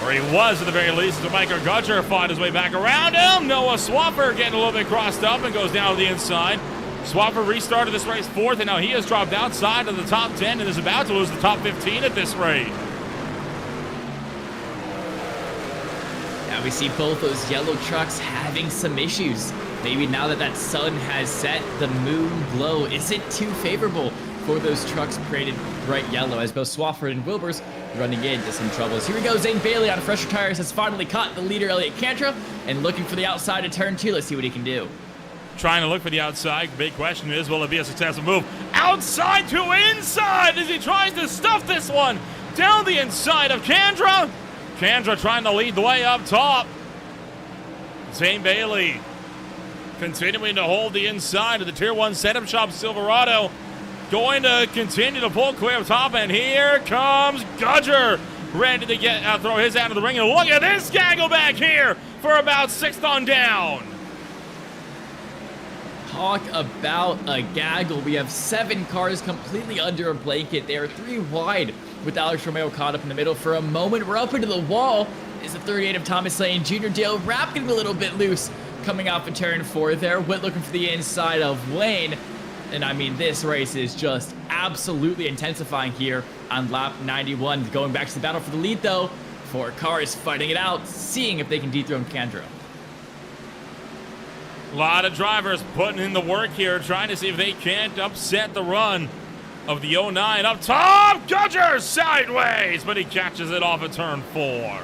Or he was at the very least, as Michael Gudger fought his way back around him. Noah Swafford getting a little bit crossed up and goes down to the inside. Swafford restarted this race 4th, and now he has dropped outside of the top 10 and is about to lose the top 15 at this rate. Now we see both those yellow trucks having some issues. Maybe now that that sun has set, the moon glow isn't too favorable for those trucks painted bright yellow, as both Swafford and Wilbur's running into some troubles. Here we go, Zane Bailey on fresher tires has finally caught the leader, Elliot Cantra, and looking for the outside of turn 2. Let's see what he can do. Trying to look for the outside. Big question is, will it be a successful move? Outside to inside as he tries to stuff this one down the inside of Kandra. Kandra trying to lead the way up top. Zane Bailey continuing to hold the inside of the Tier 1 setup shop Silverado. Going to continue to pull clear up top, and here comes Gudger, ready to get throw his out of the ring. And look at this gaggle back here for about 6th on down. Talk about a gaggle. We have 7 cars completely under a blanket. They are 3 wide with Alex Romeo caught up in the middle. For a moment, we're up into the wall. Is the 38 of Thomas Lane Jr. Dale Rapp getting a little bit loose coming off of turn 4 there. Witt looking for the inside of Lane. And I mean, this race is just absolutely intensifying here on lap 91. Going back to the battle for the lead, though. 4 cars fighting it out, seeing if they can dethrone Kandra. A lot of drivers putting in the work here, trying to see if they can't upset the run of the 09. Up top, Gudger sideways, but he catches it off of turn 4.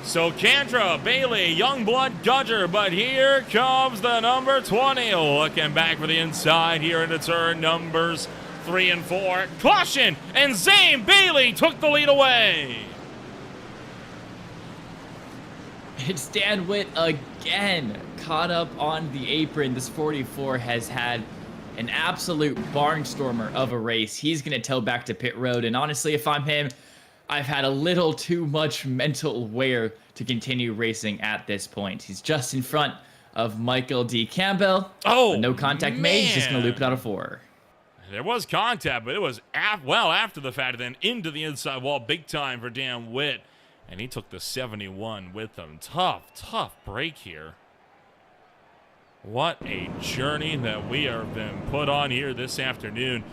So Kandra, Bailey, Youngblood, Gudger, but here comes the number 20. Looking back for the inside here into turn numbers 3 and 4. Caution, and Zane Bailey took the lead away. It's Dan Witt again, caught up on the apron. This 44 has had an absolute barnstormer of a race. He's going to tow back to pit road, and honestly, if I'm him, I've had a little too much mental wear to continue racing at this point. He's just in front of Michael D. Campbell. Oh, no contact made. He's just going to loop it out of 4. There was contact, but it was well after the fact, then into the inside wall, big time for Dan Witt. And he took the 71 with him. Tough break here. What a journey that we have been put on here this afternoon.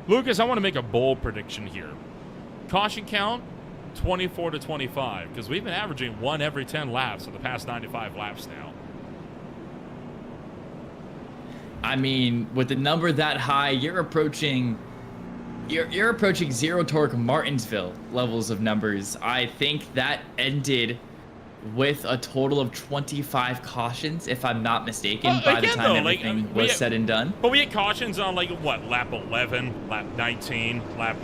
Lucas, I want to make a bold prediction here. Caution count, 24 to 25, because we've been averaging 1 every 10 laps for the past 95 laps now. I mean, with the number that high, you're approaching zero torque Martinsville levels of numbers. I think that ended with a total of 25 cautions, if I'm not mistaken, by the time everything was said and done. But we had cautions on, like, what, lap 11, lap 19, lap,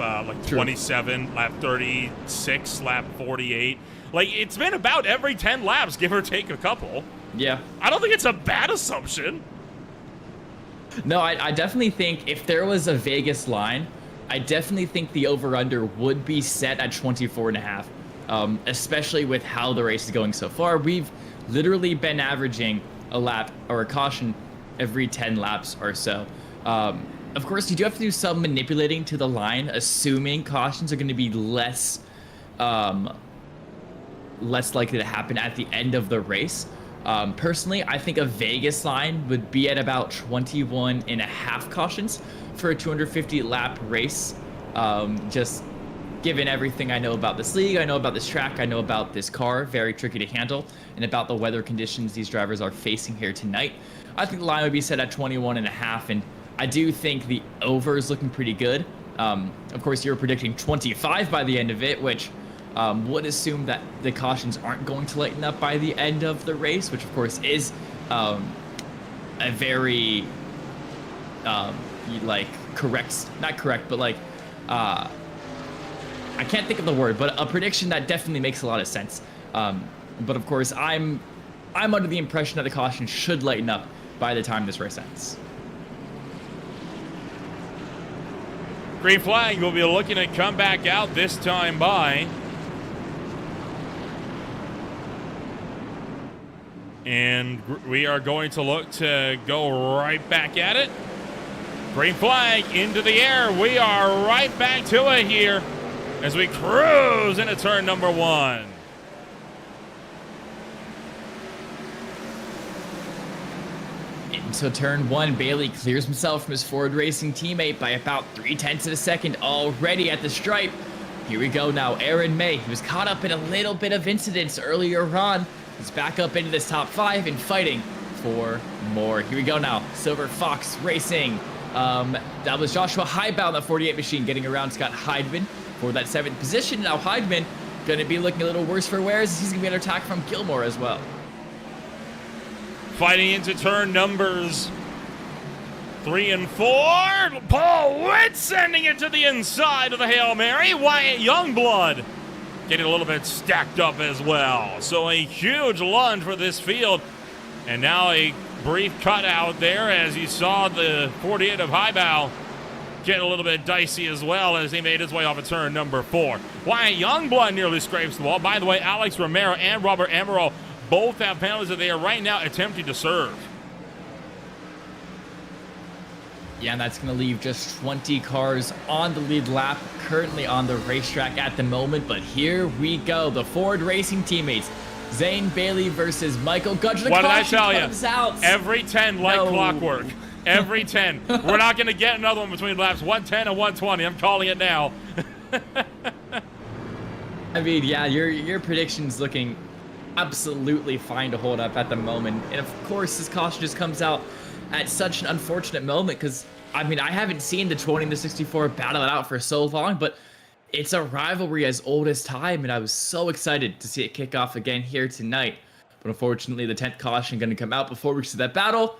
27, lap 36, lap 48. Like, it's been about every 10 laps, give or take a couple. Yeah. I don't think it's a bad assumption. No, I definitely think if there was a Vegas line, I definitely think the over-under would be set at 24.5. Especially with how the race is going so far. We've literally been averaging a lap or a caution every 10 laps or so. Of course, you do have to do some manipulating to the line, assuming cautions are going to be less likely to happen at the end of the race. Personally, I think a Vegas line would be at about 21.5 cautions for a 250 lap race. Just given everything I know about this league, I know about this track, I know about this car, very tricky to handle, and about the weather conditions these drivers are facing here tonight, I think the line would be set at 21.5, and I do think the over is looking pretty good. Of course, you're predicting 25 by the end of it, which would assume that the cautions aren't going to lighten up by the end of the race, which of course is a very like not correct, but like I can't think of the word, but a prediction that definitely makes a lot of sense. But of course, I'm under the impression that the caution should lighten up by the time this race ends. Green flag will be looking to come back out this time by. And we are going to look to go right back at it. Green flag into the air. We are right back to it here as we cruise into turn number 1. So turn 1, Bailey clears himself from his Ford Racing teammate by about 0.3 of a second, already at the stripe. Here we go now, Aaron May, who was caught up in a little bit of incidents earlier on. He's back up into this top 5 and fighting for more. Here we go now, Silver Fox Racing. That was Joshua Highbow in the 48 machine getting around Scott Heidman for that 7th position. Now Heidman going to be looking a little worse for wear as he's going to be under attack from Gilmore as well. Fighting into turn numbers 3 and 4. Paul Witt sending it to the inside of the Hail Mary. Wyatt Youngblood getting a little bit stacked up as well. So a huge lunge for this field. And now a brief cutout there as you saw the 48 of Highbow get a little bit dicey as well as he made his way off of turn number 4. Wyatt Youngblood nearly scrapes the wall. By the way, Alex Romero and Robert Amaral both have penalties that they are right now attempting to serve. Yeah, and that's going to leave just 20 cars on the lead lap, currently on the racetrack at the moment. But here we go. The Ford Racing teammates, Zane Bailey versus Michael Gudger. What did I tell you? Every 10 like clockwork. Every 10. We're not going to get another one between laps 110 and 120. I'm calling it now. I mean, yeah, your prediction's looking absolutely fine to hold up at the moment. And of course, this caution just comes out at such an unfortunate moment because, I mean, I haven't seen the 20 and the 64 battle it out for so long, but it's a rivalry as old as time, and I was so excited to see it kick off again here tonight. But unfortunately, the 10th caution going to come out before we see that battle.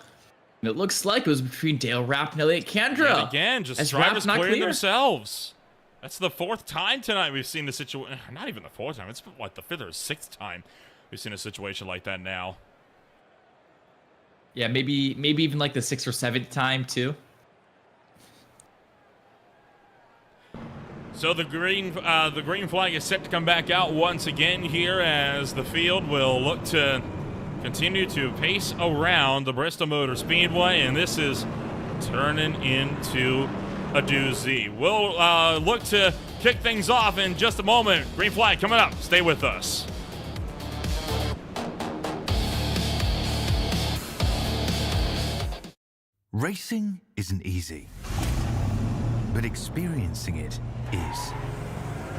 And it looks like it was between Dale Rapp and Elliott Kandra. And again, just drivers clearing themselves. That's the 4th time tonight we've seen the situation. Not even the 4th time. It's what, the 5th or 6th time we've seen a situation like that now. Yeah, maybe even like the 6th or 7th time too. So the green flag is set to come back out once again here as the field will look to continue to pace around the Bristol Motor Speedway, and this is turning into a doozy. We'll look to kick things off in just a moment. Green flag coming up. Stay with us. Racing isn't easy, but experiencing it is.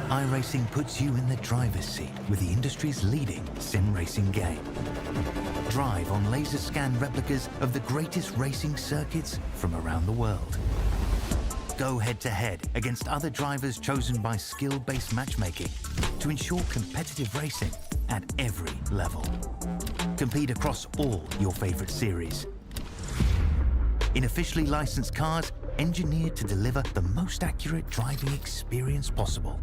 iRacing puts you in the driver's seat with the industry's leading sim racing game. Drive on laser scan replicas of the greatest racing circuits from around the world. Go head-to-head against other drivers chosen by skill-based matchmaking to ensure competitive racing at every level. Compete across all your favorite series in officially licensed cars engineered to deliver the most accurate driving experience possible.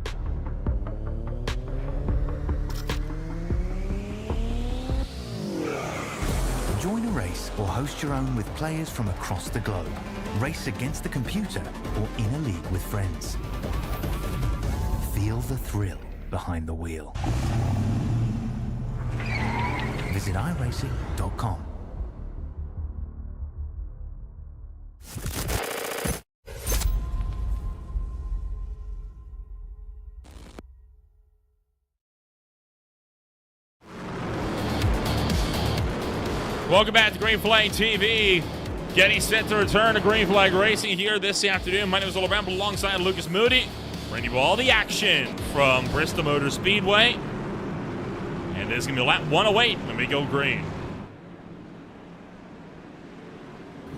Join a race or host your own with players from across the globe. Race against the computer or in a league with friends. Feel the thrill behind the wheel. Visit iRacing.com. Welcome back to Green Flag TV. Getting set to return to Green Flag Racing here this afternoon. My name is Will Ramble alongside Lucas Moody. Bringing you all the action from Bristol Motor Speedway. And this is going to be lap 108 when we go green.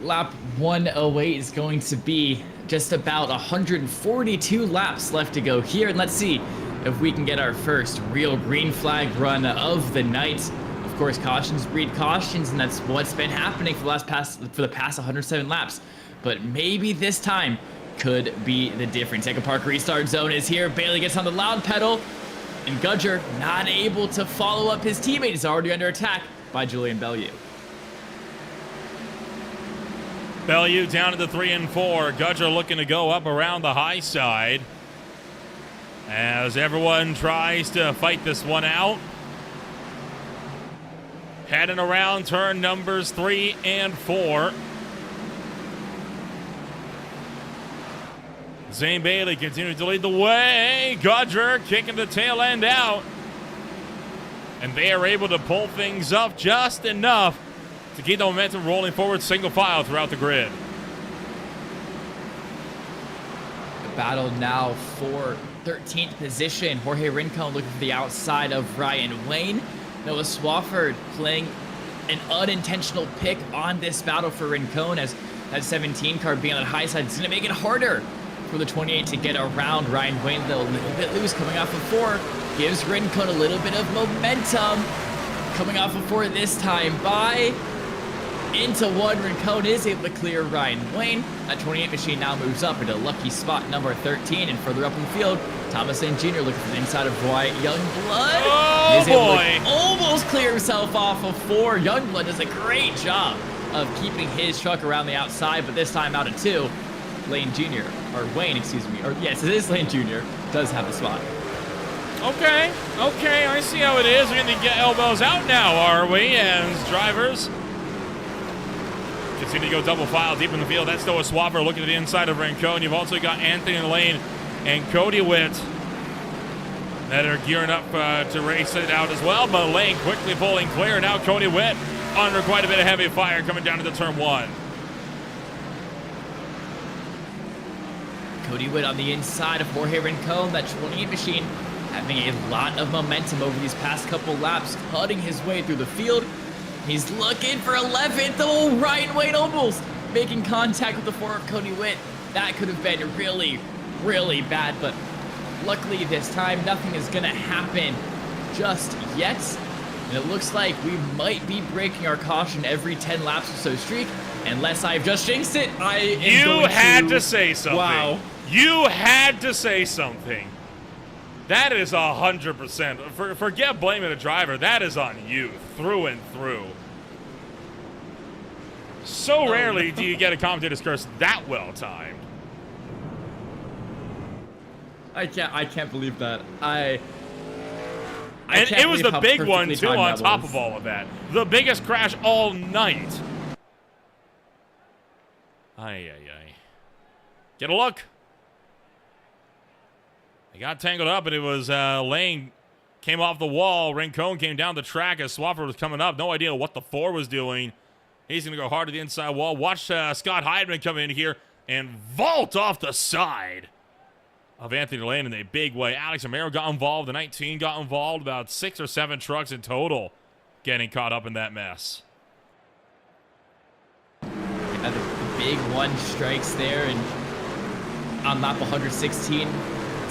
Lap 108 is going to be just about 142 laps left to go here. And let's see if we can get our first real green flag run of the night. Of course, cautions breed cautions, and that's what's been happening for the past 107 laps. But maybe this time could be the difference. Echo Park restart zone is here. Bailey gets on the loud pedal, and Gudger not able to follow up his teammate. He's already under attack by Julian Bellew. Bellew down to the 3 and 4. Gudger looking to go up around the high side as everyone tries to fight this one out. Heading around turn numbers 3 and 4. Zane Bailey continues to lead the way. Gudger kicking the tail end out. And they are able to pull things up just enough to keep the momentum rolling forward single file throughout the grid. The battle now for 13th position. Jorge Rincon looking for the outside of Ryan Wayne. Noah Swafford playing an unintentional pick on this battle for Rincon, as that 17 car being on the high side is going to make it harder for the 28 to get around Ryan Wayne, though a little bit loose coming off of 4. Gives Rincon a little bit of momentum. Coming off of 4 this time by into 1. Rincon is able to clear Ryan Wayne. That 28 machine now moves up into lucky spot number 13, and further up in the field, Thomas Lane Jr. looking for the inside of Wyatt Youngblood. Oh, boy. Almost clear himself off of 4. Youngblood does a great job of keeping his truck around the outside, but this time out of 2. Lane Jr., or Wayne, excuse me, or yes, it is Lane Jr., does have the spot. Okay, I see how it is. We're going to get elbows out now, are we, as drivers continue to go double file deep in the field. That's Noah Swapper looking at the inside of Rincon. You've also got Anthony Lane and Cody Witt that are gearing up to race it out as well. But Lane quickly pulling clear. Now Cody Witt under quite a bit of heavy fire coming down to the turn 1. Cody Witt on the inside of Jorge Rincon. That 28 machine having a lot of momentum over these past couple laps, cutting his way through the field. He's looking for 11th. Oh, Ryan Wayne almost making contact with the 4 of Cody Witt. That could have been really, really bad, but luckily this time nothing is going to happen just yet. And it looks like we might be breaking our caution every 10 laps or so streak. Unless I've just jinxed it, You had to say something. Wow. You had to say something. That is 100%. Forget blaming the driver. That is on you, through and through. So rarely do you get a commentator's curse that well timed. I can't believe that. And it was the big one too on top of all of that. The biggest crash all night. Ay. Get a look. They got tangled up, and it was Lane came off the wall. Rincon came down the track as Swafford was coming up. No idea what the 4 was doing. He's going to go hard to the inside wall. Watch Scott Heidman come in here and vault off the side of Anthony Lane in a big way. Alex Romero got involved. The 19 got involved. About 6 or 7 trucks in total getting caught up in that mess. The big 1 strikes there, and on lap 116,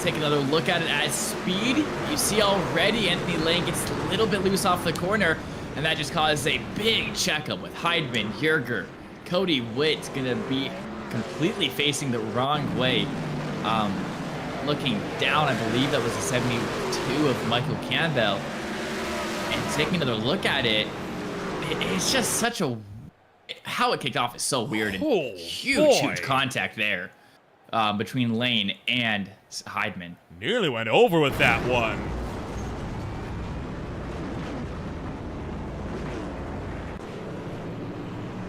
take another look at it at speed. You see already Anthony Lane gets a little bit loose off the corner, and that just causes a big checkup with Heidman, Yerger. Cody Witt gonna be completely facing the wrong way. Looking down, I believe that was a 72 of Michael Campbell. And taking another look at it, it's just such a... How it kicked off is so weird, and huge contact there between Lane and Heidman. Nearly went over with that one.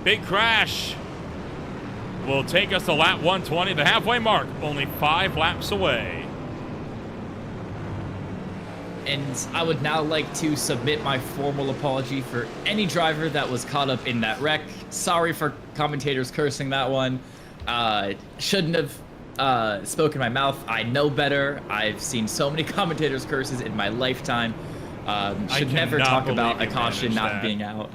Big crash will take us to lap 120, the halfway mark, only 5 laps away. And I would now like to submit my formal apology for any driver that was caught up in that wreck. Sorry for commentators cursing that one. Shouldn't have spoken my mouth. I know better. I've seen so many commentators' curses in my lifetime. Should never talk about a caution not being out.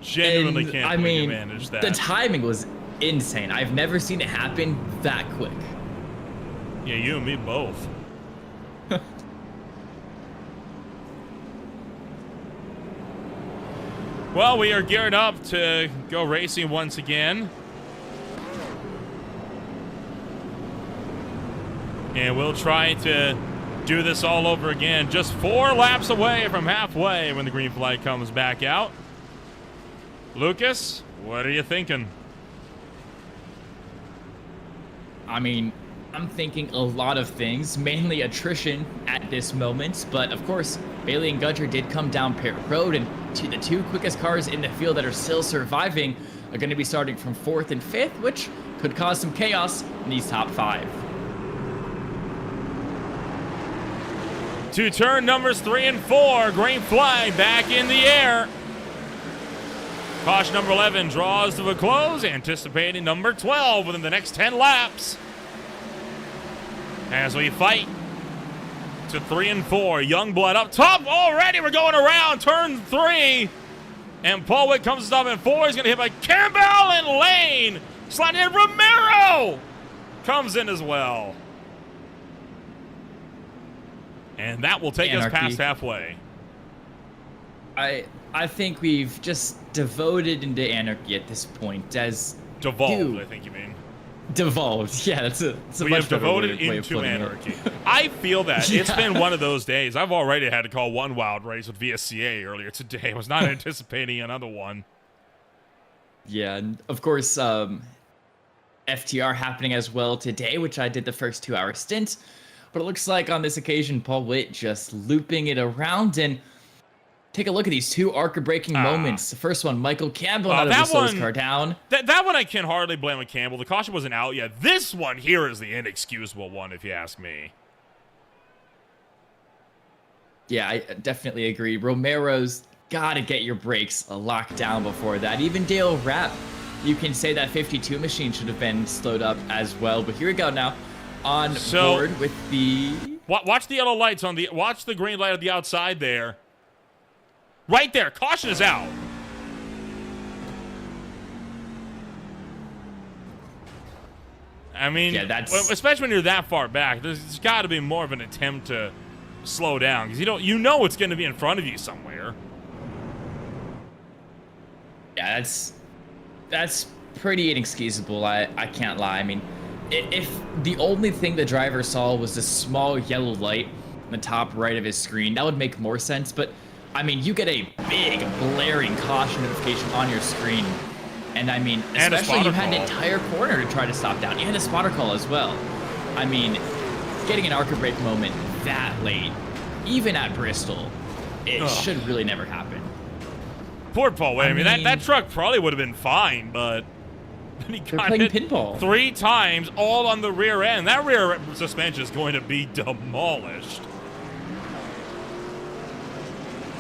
Genuinely can't believe you managed that. The timing was insane. I've never seen it happen that quick. Yeah, you and me both. Well, we are geared up to go racing once again. And we'll try to do this all over again. Just 4 laps away from halfway when the green flag comes back out. Lucas, what are you thinking? I mean, I'm thinking a lot of things, mainly attrition at this moment. But of course, Bailey and Gudger did come down pit road, and the 2 quickest cars in the field that are still surviving are going to be starting from 4th and 5th, which could cause some chaos in these top 5. To turn numbers 3 and 4, green flag back in the air. Caution number 11 draws to a close, anticipating number 12 within the next 10 laps. As we fight to 3 and 4, Youngblood up top already. We're going around turn 3. And Paul Witt comes to stop in 4. He's going to hit by Campbell and Lane. Sliding in, Romero comes in as well. And that will take us past halfway. I think we've just devoted into anarchy at this point. As devolved, I think you mean. Devolved, yeah, that's a we much have devoted way into anarchy. I feel that. Yeah. It's been one of those days. I've already had to call one wild race with VSCA earlier today. I was not anticipating another one. Yeah, and of course, FTR happening as well today, which I did the first 2-hour stint. But it looks like on this occasion, Paul Witt just looping it around. And take a look at these 2 ARCA-breaking moments. The first one, Michael Campbell out of the slowest car down. That one I can hardly blame on Campbell. The caution wasn't out yet. This one here is the inexcusable one, if you ask me. Yeah, I definitely agree. Romero's got to get your brakes locked down before that. Even Dale Rapp, you can say that 52 machine should have been slowed up as well. But here we go now. On board with the... Watch the yellow lights on the... Watch the green light on the outside there. Right there. Caution is out. I mean, yeah, that's... especially when you're that far back, there's got to be more of an attempt to slow down because you know it's going to be in front of you somewhere. Yeah, that's pretty inexcusable. I can't lie. I mean, if the only thing the driver saw was the small yellow light in the top right of his screen, that would make more sense. But I mean, you get a big blaring caution notification on your screen. And I mean, especially you had an entire corner to try to stop down. You had a spotter call as well. I mean, getting an ARCA brake moment that late, even at Bristol, it should really never happen. Poor Paul Witt. I mean, that truck probably would have been fine, but he got hit pinball 3 times, all on the rear end. That rear suspension is going to be demolished.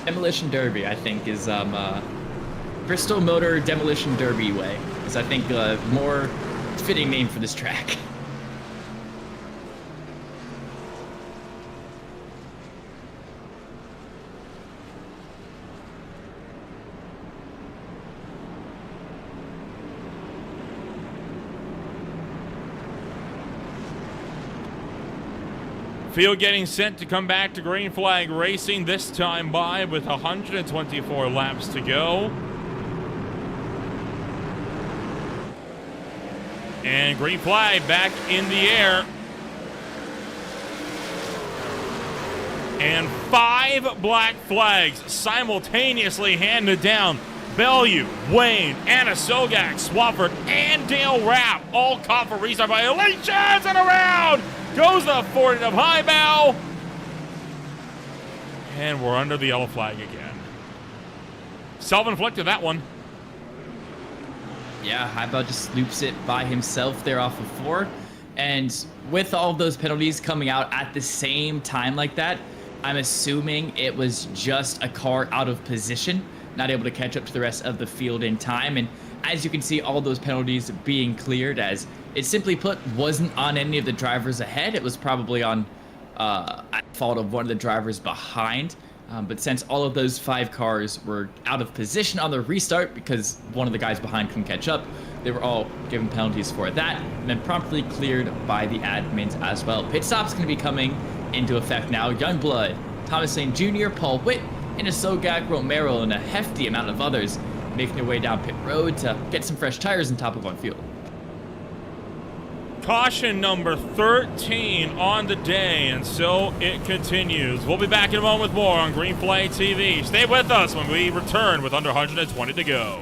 Demolition Derby, I think, is Bristol Motor Demolition Derby way. Is I think a more fitting name for this track. Field getting set to come back to green flag racing, this time by with 124 laps to go. And green flag back in the air. And 5 black flags simultaneously handed down. Bellew, Wayne, Anna Sogak, Swafford, and Dale Rapp all caught for restart violations, and around goes the 40 of high bow. And we're under the yellow flag again. Self-inflicted, that one. Yeah, Highbell just loops it by himself there off of 4. And with all of those penalties coming out at the same time like that, I'm assuming it was just a car out of position, not able to catch up to the rest of the field in time. And as you can see, all those penalties being cleared, as it simply put wasn't on any of the drivers ahead. It was probably on at fault of one of the drivers behind. But since all of those 5 cars were out of position on the restart because one of the guys behind couldn't catch up, they were all given penalties for that and then promptly cleared by the admins as well. Pit stop's going to be coming into effect now. Youngblood, Thomas Lane Jr., Paul Witt, and Sogak Romero, and a hefty amount of others making their way down pit road to get some fresh tires on top of on fuel. Caution number 13 on the day, and so it continues. We'll be back in a moment with more on Green Flag TV. Stay with us when we return with under 120 to go.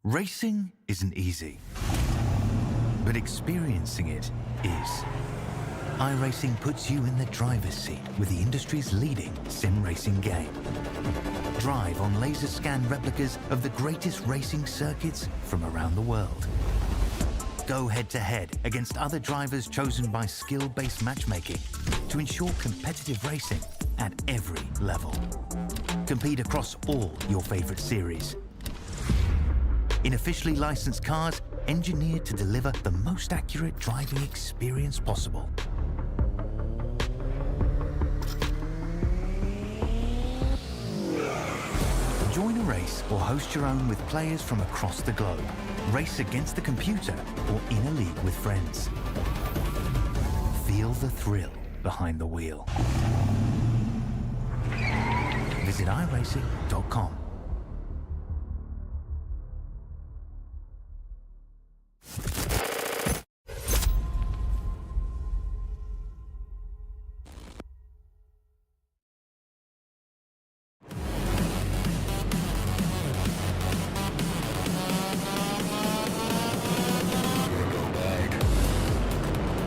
Racing isn't easy, but experiencing it is. iRacing puts you in the driver's seat with the industry's leading sim racing game. Drive on laser scan replicas of the greatest racing circuits from around the world. Go head to head against other drivers chosen by skill-based matchmaking to ensure competitive racing at every level. Compete across all your favorite series. In officially licensed cars, engineered to deliver the most accurate driving experience possible. Join a race or host your own with players from across the globe. Race against the computer or in a league with friends. Feel the thrill behind the wheel. Visit iRacing.com.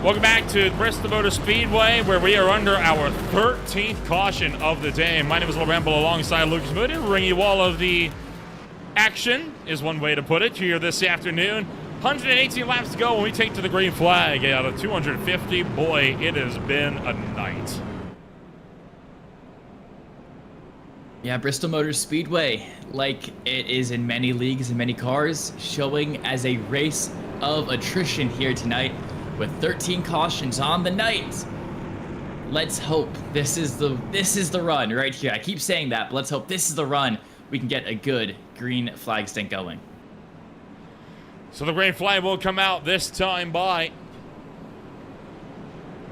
Welcome back to Bristol Motor Speedway, where we are under our 13th caution of the day. My name is Will Ramble alongside Lucas Moody, bringing you all of the action, is one way to put it, here this afternoon. 118 laps to go when we take to the green flag out of 250. Boy, it has been a night. Yeah, Bristol Motor Speedway, like it is in many leagues and many cars, showing as a race of attrition here tonight with 13 cautions on the night. Let's hope this is the run right here. I keep saying that, but let's hope this is the run we can get a good green flag stint going. So the green flag will come out this time by.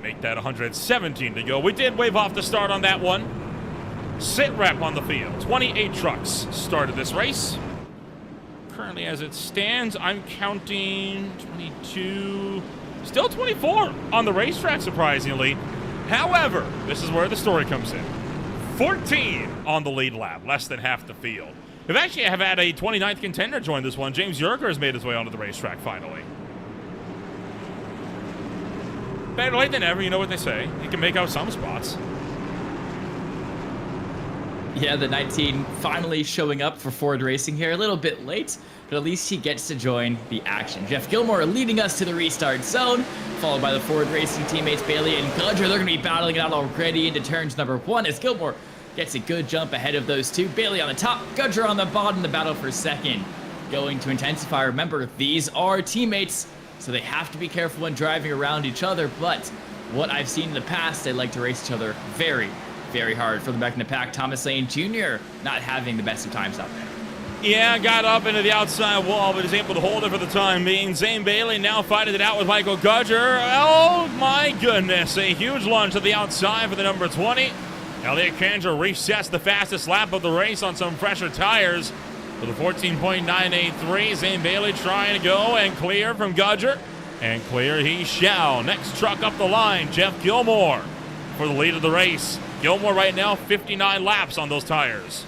Make that 117 to go. We did wave off the start on that one. Sit rep on the field. 28 trucks started this race. Currently as it stands, I'm counting 22... Still 24 on the racetrack, surprisingly. However, this is where the story comes in. 14 on the lead lap, less than half the field. We've actually have had a 29th contender join this one. James Yerker has made his way onto the racetrack finally. Better late than never, you know what they say. He can make out some spots. Yeah, the 19 finally showing up for Ford Racing here. A little bit late, but at least he gets to join the action. Jeff Gilmore leading us to the restart zone, followed by the Ford Racing teammates Bailey and Gudger. They're going to be battling it out already into turns number 1 as Gilmore gets a good jump ahead of those two. Bailey on the top, Gudger on the bottom, the battle for second. Going to intensify. Remember, these are teammates, so they have to be careful when driving around each other, but what I've seen in the past, they like to race each other very, very hard. For the back in the pack, Thomas Lane Jr. not having the best of times out there. Yeah, got up into the outside wall, but is able to hold it for the time being. Zane Bailey now fighting it out with Michael Gudger. Oh my goodness, a huge lunge to the outside for the number 20. Elliott Kanger resets the fastest lap of the race on some fresher tires with a 14.983. Zane Bailey trying to go and clear from Gudger. And clear he shall. Next truck up the line, Jeff Gilmore for the lead of the race. Gilmore right now, 59 laps on those tires.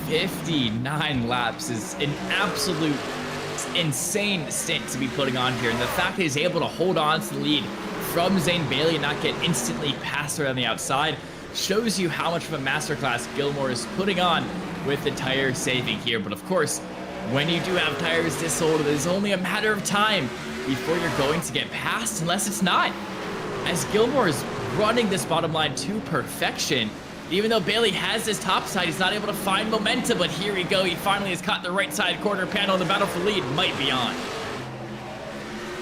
59 laps is an absolute insane stint to be putting on here. And the fact that he's able to hold on to the lead from Zane Bailey and not get instantly passed around the outside shows you how much of a masterclass Gilmore is putting on with the tire saving here. But of course, when you do have tires this old, it is only a matter of time before you're going to get passed, unless it's not. As Gilmore is running this bottom line to perfection, even though Bailey has his top side, he's not able to find momentum, but here we go. He finally has caught the right side corner panel. The battle for lead might be on.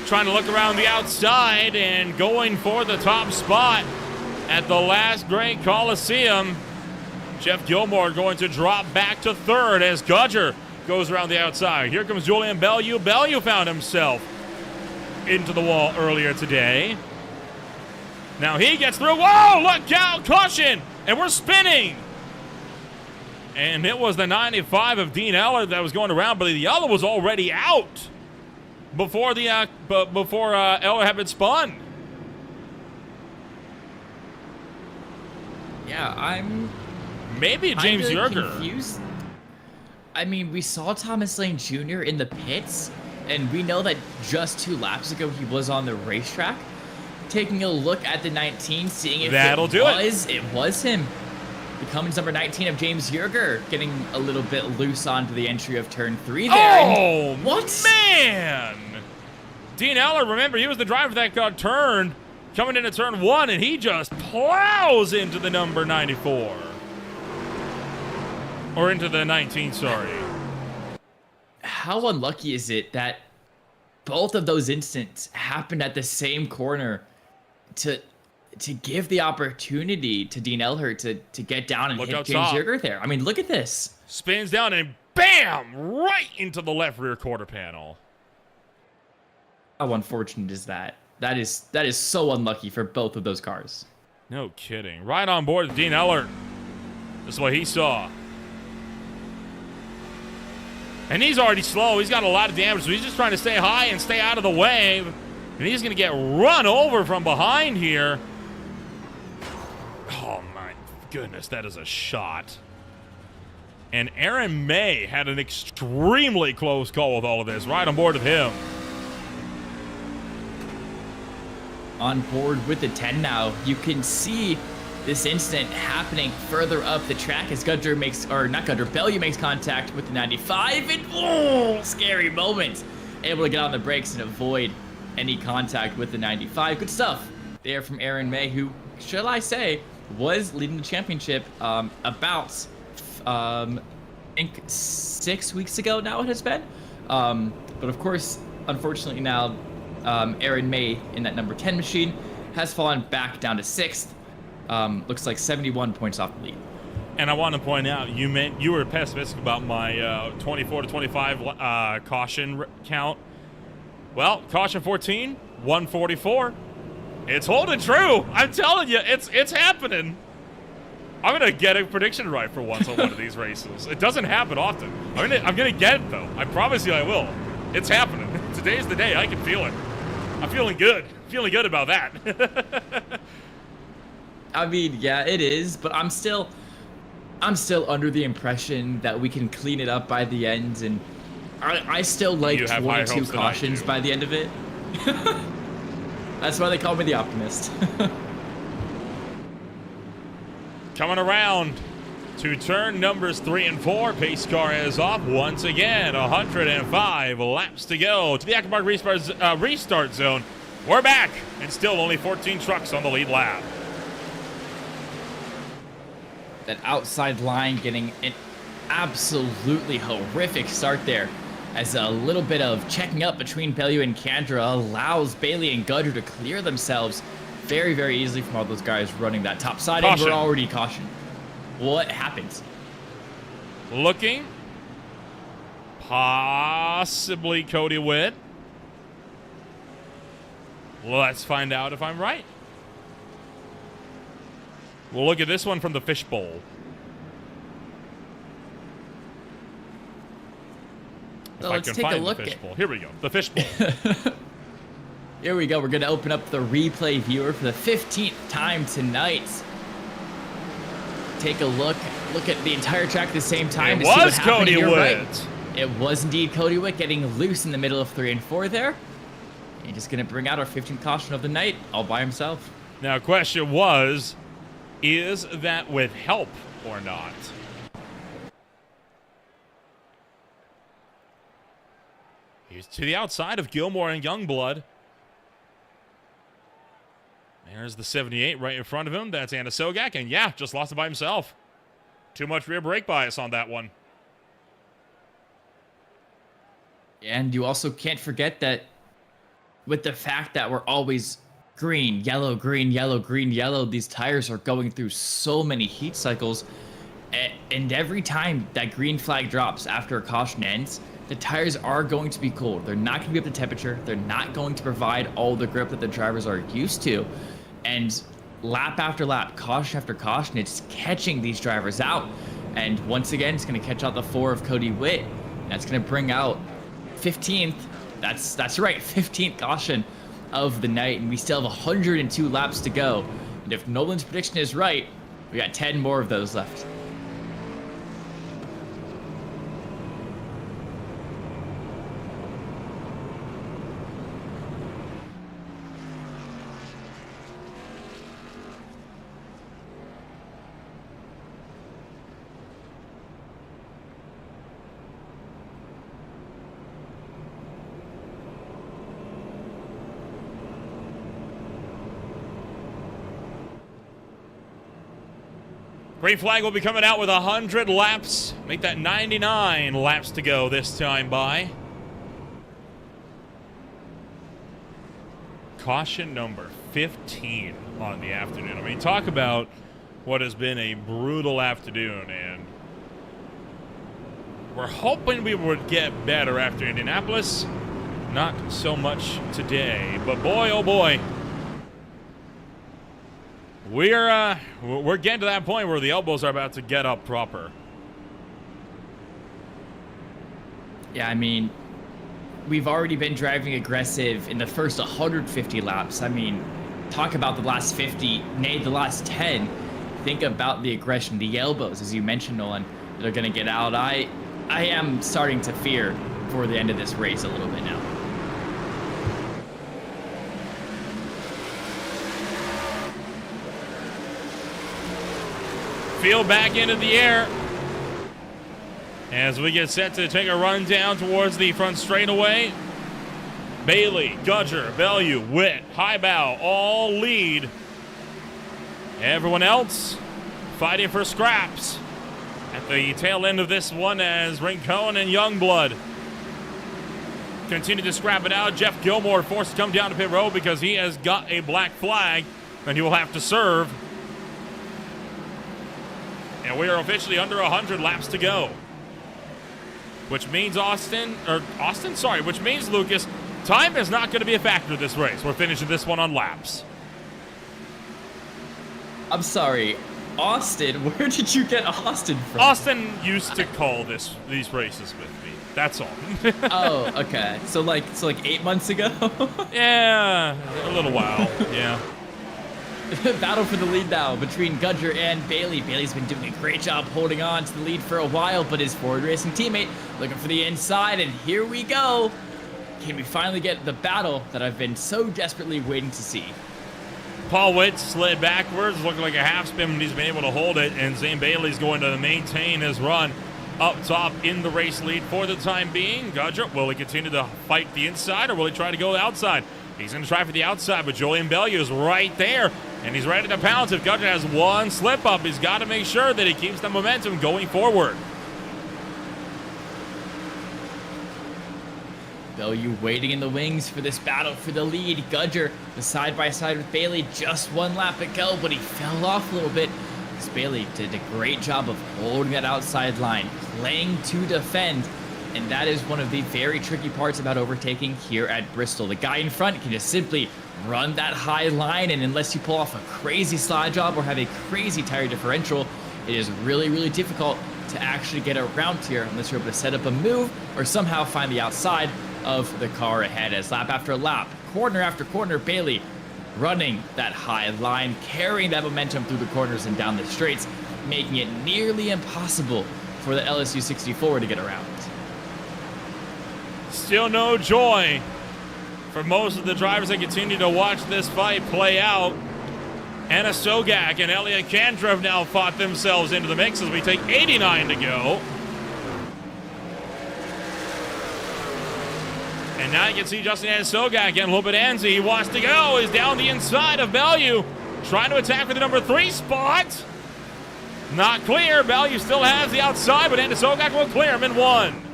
Trying to look around the outside and going for the top spot at the last Great Coliseum. Jeff Gilmore going to drop back to third as Gudger goes around the outside. Here comes Julian Bellew. Bellew found himself into the wall earlier today. Now he gets through. Whoa, look out, caution, and we're spinning. And it was the 95 of Dean Eller that was going around, but the yellow was already out before Eller had been spun. Yeah, I'm maybe James Yerger. Confused. I mean, we saw Thomas Lane Jr. in the pits, and we know that just 2 laps ago he was on the racetrack. Taking a look at the 19, seeing if it was him. The Cummins number 19 of James Yerger getting a little bit loose onto the entry of turn 3 there. Oh, what? Man! Dean Eller, remember, he was the driver that got turned coming into turn 1, and he just plows into the number 94. Or into the 19, sorry. How unlucky is it that both of those incidents happened at the same corner to give the opportunity to Dean Eller to get down and hit James Yerger there? I mean, look at this. Spins down and bam! Right into the left rear quarter panel. How unfortunate is that? That is so unlucky for both of those cars. No kidding. Right on board with Dean Eller. This is what he saw. And he's already slow. He's got a lot of damage, so he's just trying to stay high and stay out of the way. And he's going to get run over from behind here. Oh, my goodness. That is a shot. And Aaron May had an extremely close call with all of this. Right on board with him. On board with the 10 now. You can see this incident happening further up the track as Bellew makes contact with the 95, and oh, scary moment. Able to get on the brakes and avoid any contact with the 95. Good stuff there from Aaron May, who, shall I say, was leading the championship about, I think 6 weeks ago now it has been. But of course, unfortunately now, Aaron May in that number 10 machine has fallen back down to 6th. Looks like 71 points off the lead. And I want to point out, you were pessimistic about my 24 to 25 caution count. Well, caution 14, 144. It's holding true. I'm telling you, it's happening. I'm gonna get a prediction right for once on one of these races. It doesn't happen often. I'm gonna get it though. I promise you, I will. It's happening. Today's the day. I can feel it. I'm feeling good. Feeling good about that. I mean, yeah, it is, but I'm still under the impression that we can clean it up by the end, and I still like 22 cautions by the end of it. That's why they call me the optimist. Coming around to turn numbers 3 and 4. Pace car is off once again. 105 laps to go to the Ackermark restart zone. We're back, and still only 14 trucks on the lead lap. That outside line getting an absolutely horrific start there, as a little bit of checking up between Bellew and Kandra allows Bailey and Gudger to clear themselves very, very easily from all those guys running that top side. And we're already cautioned. What happens? Looking. Possibly Cody Witt. Let's find out if I'm right. We'll look at this one from the fishbowl. So let's take a look. Here we go. The fishbowl. Here we go. We're going to open up the replay viewer for the 15th time tonight. Take a look. Look at the entire track at the same time. It was Cody Witt. Right. It was indeed Cody Witt getting loose in the middle of 3 and 4 there. He's just going to bring out our 15th caution of the night all by himself. Now, question was, is that with help or not? He's to the outside of Gilmore and Youngblood. There's the 78 right in front of him. That's Anna Sogak, and yeah, just lost it by himself. Too much rear brake bias on that one. And you also can't forget that with the fact that we're always green, yellow, green, yellow, green, yellow, these tires are going through so many heat cycles. And every time that green flag drops after a caution ends, the tires are going to be cold. They're not going to be up to temperature. They're not going to provide all the grip that the drivers are used to. And lap after lap, caution after caution, it's catching these drivers out. And once again, it's going to catch out the 4 of Cody Witt. That's going to bring out 15th. That's right, 15th caution of the night. And we still have 102 laps to go. And if Nolan's prediction is right, we got 10 more of those left. Green flag will be coming out with 100 laps. Make that 99 laps to go this time by. Caution number 15 on the afternoon. I mean, talk about what has been a brutal afternoon, and we're hoping we would get better after Indianapolis. Not so much today, but boy, oh boy. We're getting to that point where the elbows are about to get up proper. Yeah, I mean, we've already been driving aggressive in the first 150 laps. I mean, talk about the last 50, nay, the last 10. Think about the aggression, the elbows, as you mentioned, Nolan, that are going to get out. I am starting to fear for the end of this race a little bit now. Field back into the air as we get set to take a run down towards the front straightaway. Bailey, Gudger, Bellew, Witt, Highbow all lead. Everyone else fighting for scraps at the tail end of this one as Rincon and Youngblood continue to scrap it out. Jeff Gilmore forced to come down to pit road because he has got a black flag and he will have to serve. And we are officially under 100 laps to go. Which means which means, Lucas, time is not going to be a factor this race. We're finishing this one on laps. I'm sorry, Austin? Where did you get Austin from? Austin used to call these races with me. That's all. Oh, okay. So like 8 months ago? Yeah, a little while, yeah. Battle for the lead now between Gudger and Bailey. Bailey's been doing a great job holding on to the lead for a while, but his Ford Racing teammate looking for the inside, and here we go. Can we finally get the battle that I've been so desperately waiting to see? Paul Witt slid backwards, looking like a half spin, but he's been able to hold it, and Zane Bailey's going to maintain his run up top in the race lead for the time being. Gudger, will he continue to fight the inside, or will he try to go outside? He's going to try for the outside, but Julian Bellew is right there, and he's ready to pounce. If Gudger has one slip-up, he's got to make sure that he keeps the momentum going forward. Bellew waiting in the wings for this battle for the lead. Gudger, the side-by-side with Bailey, just one lap to go, but he fell off a little bit. Because Bailey did a great job of holding that outside line, playing to defend. And that is one of the very tricky parts about overtaking here at Bristol. The guy in front can just simply run that high line, and unless you pull off a crazy slide job or have a crazy tire differential, it is really, really difficult to actually get around here unless you're able to set up a move or somehow find the outside of the car ahead. As lap after lap, corner after corner, Bailey running that high line, carrying that momentum through the corners and down the straights, making it nearly impossible for the LSU 64 to get around. Still no joy for most of the drivers that continue to watch this fight play out. Anna Sogak and Elliot Kandra have now fought themselves into the mix as we take 89 to go. And now you can see Justin Anna Sogak getting a little bit antsy. He wants to go. He's down the inside of Bellew, trying to attack for the number 3 spot. Not clear. Bellew still has the outside, but Anna Sogak will clear him in 1.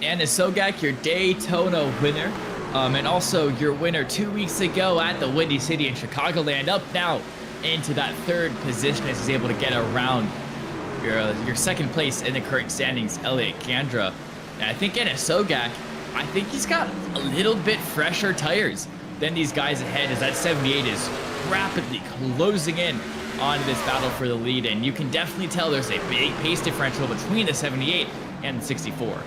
Anna Sogak, your Daytona winner, and also your winner 2 weeks ago at the Windy City in Chicagoland, up now into that 3rd position as he's able to get around your 2nd place in the current standings, Elliot Kandra. And I think Anna Sogak, I think he's got a little bit fresher tires than these guys ahead, as that 78 is rapidly closing in on this battle for the lead, and you can definitely tell there's a big pace differential between the 78 and the 64.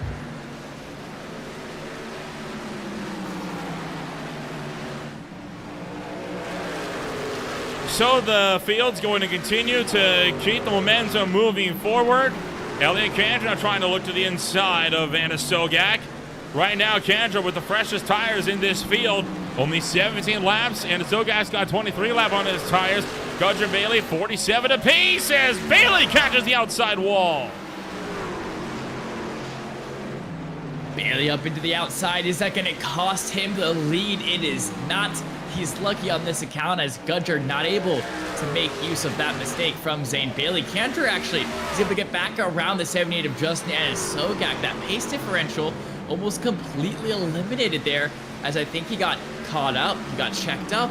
So the field's going to continue to keep the momentum moving forward. Elliot Kandra trying to look to the inside of Anna Sogak. Right now, Kandra with the freshest tires in this field. Only 17 laps, and Sogak's got 23 laps on his tires. Gudger and Bailey, 47 apiece as Bailey catches the outside wall. Bailey up into the outside. Is that going to cost him the lead? It is not. He's lucky on this account as Gudger not able to make use of that mistake from Zane Bailey. Cantor actually is able to get back around the 78 of Justin and Sogak. That pace differential almost completely eliminated there, as I think he got caught up. He got checked up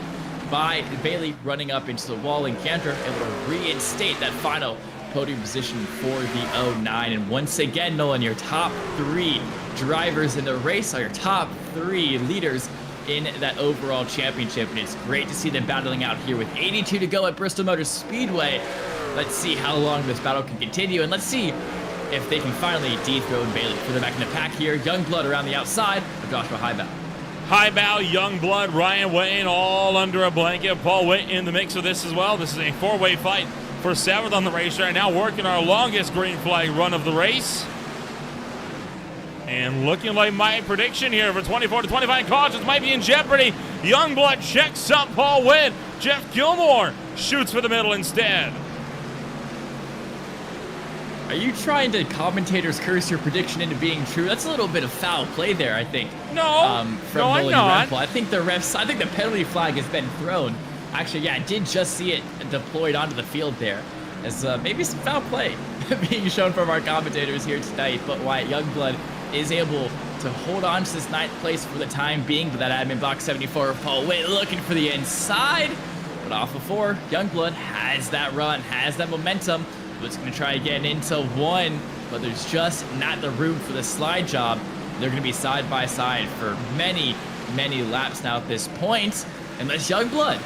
by Bailey running up into the wall, and Cantor able to reinstate that final podium position for the 09. And once again, Nolan, your top 3 drivers in the race are your top 3 leaders in that overall championship, and it's great to see them battling out here with 82 to go at Bristol Motor Speedway. Let's see how long this battle can continue, and let's see if they can finally dethrone Bailey. Put them back in the pack here. Youngblood around the outside of Joshua Highbow. Highbow, Youngblood, Ryan Wayne all under a blanket. Paul Witt in the mix of this as well. This is a 4-way fight for 7th on the racetrack. Now working our longest green flag run of the race. And looking like my prediction here for 24 to 25 cautions might be in jeopardy. Youngblood checks up Paul Witt. Jeff Gilmore shoots for the middle instead. Are you trying to commentators curse your prediction into being true? That's a little bit of foul play there, I think. No, no, I'm not. I think the penalty flag has been thrown. Actually, yeah, I did just see it deployed onto the field there. As maybe some foul play being shown from our commentators here tonight. But Wyatt Youngblood is able to hold on to this 9th place for the time being, but that admin box 74 of Paul Witt looking for the inside. But off of 4, Youngblood has that run, has that momentum. It's going to try again into 1, but there's just not the room for the slide job. They're going to be side by side for many, many laps now at this point. Unless Youngblood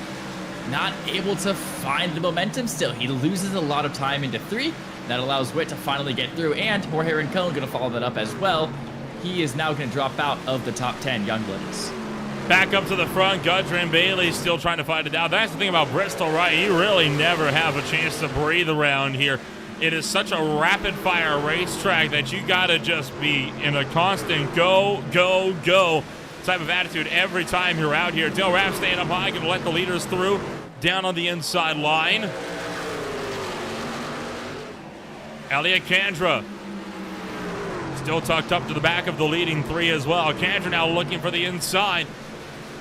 not able to find the momentum still. He loses a lot of time into 3. That allows Witt to finally get through, and Jorge Rincon going to follow that up as well. He is now going to drop out of the top 10, Youngblood. Back up to the front, Gudger and Bailey still trying to fight it out. That's the thing about Bristol, right? You really never have a chance to breathe around here. It is such a rapid-fire racetrack that you got to just be in a constant go, go, go type of attitude every time you're out here. Dale Rapp staying up high, going to let the leaders through down on the inside line. Elliot Kandra still tucked up to the back of the leading 3 as well. Kandra now looking for the inside.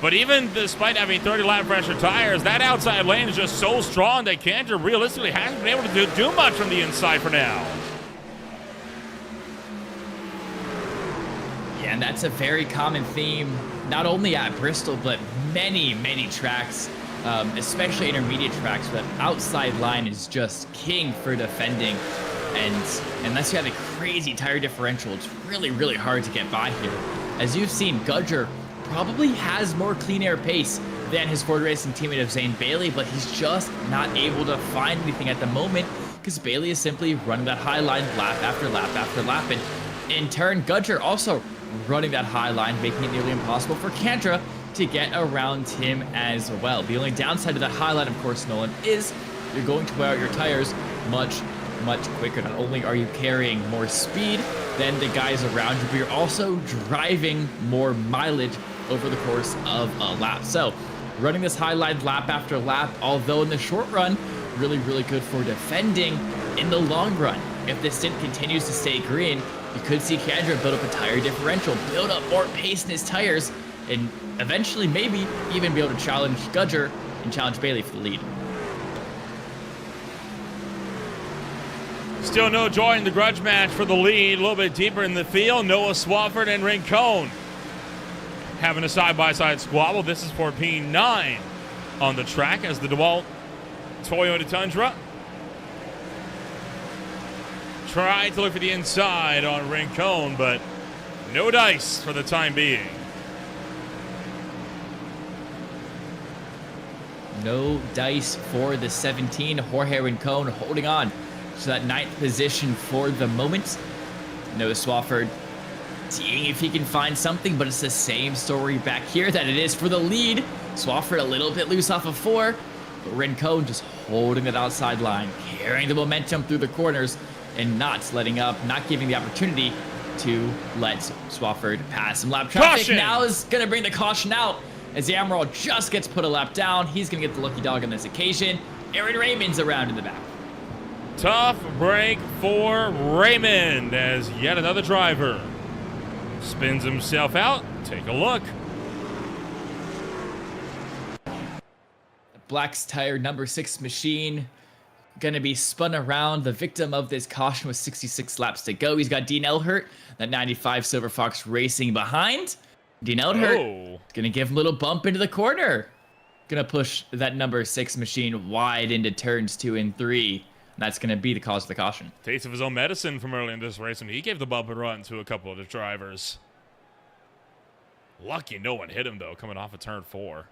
But even despite having 30-lap pressure tires, that outside lane is just so strong that Kandra realistically hasn't been able to do much from the inside for now. Yeah, and that's a very common theme, not only at Bristol, but many, many tracks, especially intermediate tracks, where that outside line is just king for defending. And unless you have a crazy tire differential, it's really, really hard to get by here. As you've seen, Gudger probably has more clean air pace than his Ford Racing teammate of Zane Bailey, but he's just not able to find anything at the moment because Bailey is simply running that high line lap after lap after lap. And in turn, Gudger also running that high line, making it nearly impossible for Kandra to get around him as well. The only downside to that high line, of course, Nolan, is you're going to wear out your tires much much quicker. Not only are you carrying more speed than the guys around you, but you're also driving more mileage over the course of a lap. So running this highlight lap after lap, although in the short run, really, really good for defending. In the long run, if the stint continues to stay green, you could see Kendra build up a tire differential, build up more pace in his tires, and eventually maybe even be able to challenge Gudger and challenge Bailey for the lead. Still no joy in the grudge match for the lead. A little bit deeper in the field, Noah Swafford and Rincon having a side-by-side squabble. This is for P9 on the track as the DeWalt Toyota Tundra tried to look for the inside on Rincon, but no dice for the time being. No dice for the 17. Jorge Rincon holding on to that 9th position for the moment. Noah Swafford seeing if he can find something, but it's the same story back here that it is for the lead. Swafford a little bit loose off of 4, but Rincon just holding that outside line, carrying the momentum through the corners and not letting up, not giving the opportunity to let Swafford pass. Some lap traffic Caution! Now is going to bring the caution out as the Amaral just gets put a lap down. He's going to get the lucky dog on this occasion. Aaron Raymond's around in the back. Tough break for Raymond as yet another driver spins himself out. Take a look. Black's tire number 6 machine gonna be spun around. The victim of this caution with 66 laps to go. He's got Dean Elhert, that 95 Silver Fox racing behind. Dean Elhert gonna give him a little bump into the corner. Gonna push that number 6 machine wide into turns 2 and 3. That's going to be the cause of the caution. Taste of his own medicine from early in this race, and he gave the bump and run to a couple of the drivers. Lucky no one hit him, though, coming off of turn 4.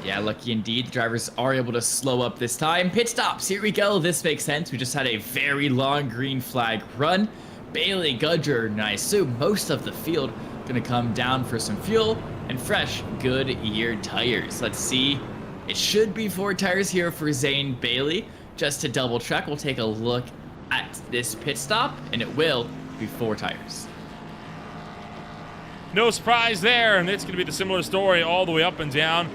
Yeah, lucky indeed. The drivers are able to slow up this time. Pit stops. Here we go. This makes sense. We just had a very long green flag run. Bailey, Gudger, and I assume most of the field going to come down for some fuel and fresh Goodyear tires. Let's see. It should be 4 tires here for Zane Bailey. Just to double check, we'll take a look at this pit stop, and it will be 4 tires. No surprise there, and it's going to be the similar story all the way up and down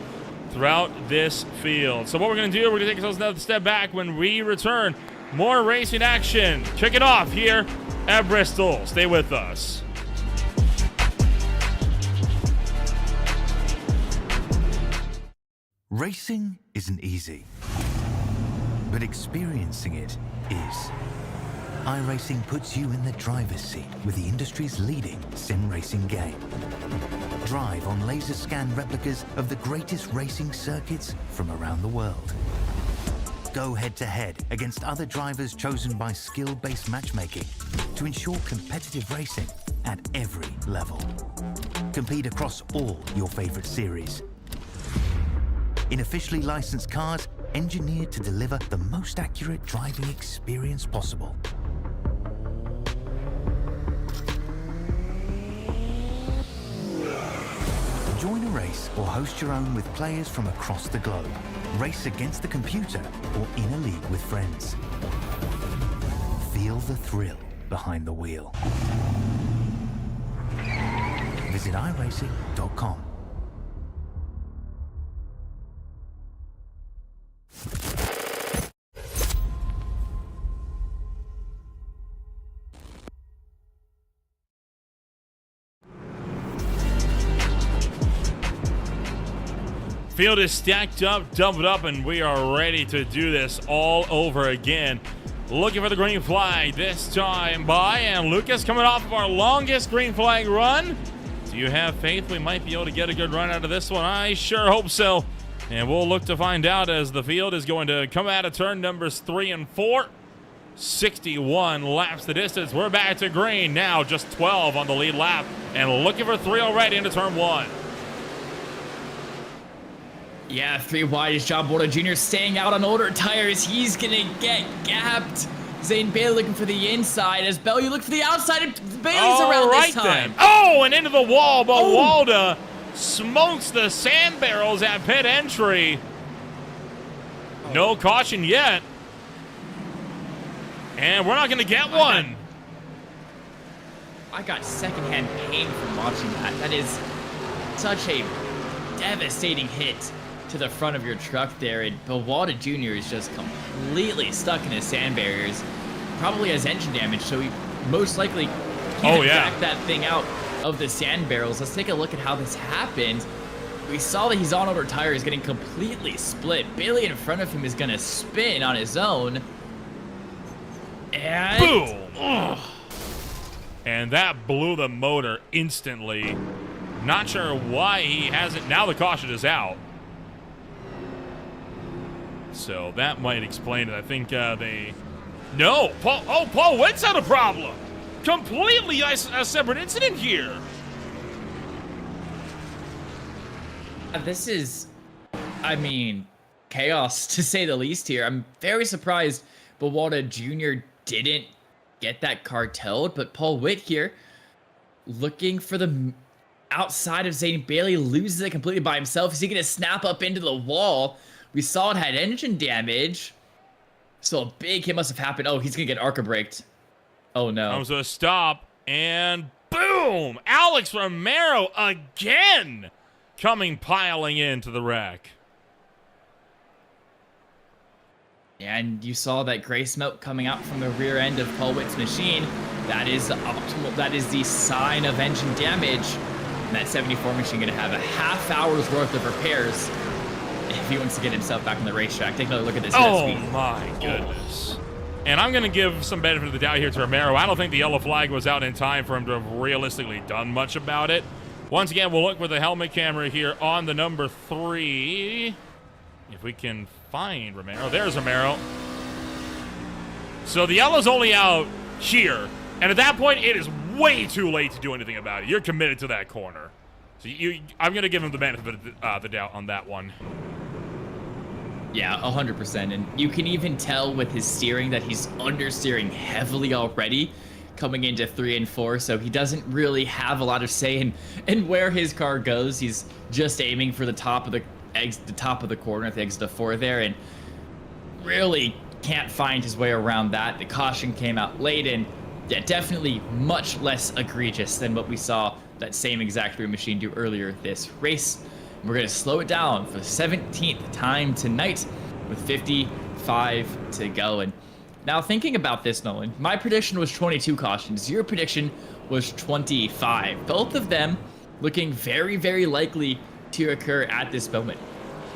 throughout this field. So what we're going to do, we're going to take ourselves another step back when we return. More racing action. Kick it off here at Bristol. Stay with us. Racing isn't easy, but experiencing it is. iRacing puts you in the driver's seat with the industry's leading sim racing game. Drive on laser scan replicas of the greatest racing circuits from around the world. Go head-to-head against other drivers chosen by skill-based matchmaking to ensure competitive racing at every level. Compete across all your favorite series. In officially licensed cars, engineered to deliver the most accurate driving experience possible. Join a race or host your own with players from across the globe. Race against the computer or in a league with friends. Feel the thrill behind the wheel. Visit iRacing.com. Field is stacked up, doubled up, and we are ready to do this all over again. Looking for the green flag this time by, and Lucas coming off of our longest green flag run. Do you have faith we might be able to get a good run out of this one? I sure hope so. And we'll look to find out as the field is going to come out of turn numbers 3 and 4. 61 laps the distance. We're back to green now, just 12 on the lead lap, and looking for 3 already into turn 1. Yeah, 3 wide is John Borda Jr. staying out on older tires. He's gonna get gapped. Zane Bailey looking for the inside as Bellew look for the outside. And Bailey's around this time. Then. Oh, and into the wall, but Walda smokes the sand barrels at pit entry. No caution yet. And we're not going to get one. I got secondhand pain from watching that. That is such a devastating hit to the front of your truck there. And Bawada Jr. is just completely stuck in his sand barriers. Probably has engine damage, so he most likely can't back that thing out of the sand barrels. Let's take a look at how this happened. We saw that he's on older tires getting completely split. Bailey in front of him is going to spin on his own. And boom! Ugh. And that blew the motor instantly. Not sure why he hasn't. Now the caution is out. So that might explain it. I think they... No! Paul Witt's had a problem! Completely a separate incident here. This is, I mean, chaos to say the least here. I'm very surprised Bawada Jr. didn't get that car towed, but Paul Witt here looking for the outside of Zane Bailey, loses it completely by himself. Is he going to snap up into the wall? We saw it had engine damage, so a big hit must have happened. Oh, he's going to get ARCA braked. Oh, no. Comes a stop, and boom! Alex Romero again coming piling into the wreck. And you saw that gray smoke coming out from the rear end of Paul Witt's machine. That is optimal. That is the sign of engine damage. And that 74 machine going to have a half hour's worth of repairs if he wants to get himself back on the racetrack. Take another look at this. Oh my goodness. And I'm going to give some benefit of the doubt here to Romero. I don't think the yellow flag was out in time for him to have realistically done much about it. Once again, we'll look with the helmet camera here on the number 3. If we can find Romero. There's Romero. So the yellow's only out here. And at that point, it is way too late to do anything about it. You're committed to that corner. So I'm going to give him the benefit of the doubt on that one. Yeah, 100%. And you can even tell with his steering that he's understeering heavily already coming into 3 and 4. So he doesn't really have a lot of say in where his car goes. He's just aiming for the top of the corner at the exit of 4 there, and really can't find his way around that. The caution came out late, and yeah, definitely much less egregious than what we saw that same exact 3 machine do earlier this race. We're going to slow it down for the 17th time tonight with 55 to go. And now thinking about this, Nolan, my prediction was 22 cautions. Your prediction was 25. Both of them looking very, very likely to occur at this moment.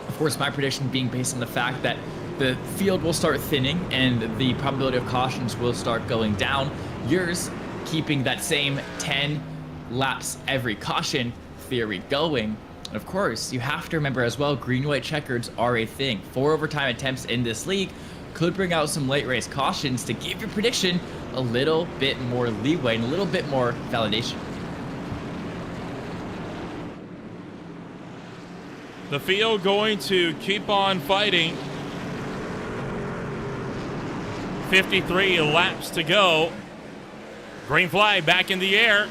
Of course, my prediction being based on the fact that the field will start thinning and the probability of cautions will start going down. Yours keeping that same 10 laps every caution theory going. And of course, you have to remember as well, green-white checkers are a thing. 4 overtime attempts in this league could bring out some late race cautions to give your prediction a little bit more leeway and a little bit more validation. The field going to keep on fighting. 53 laps to go. Green flag back in the air.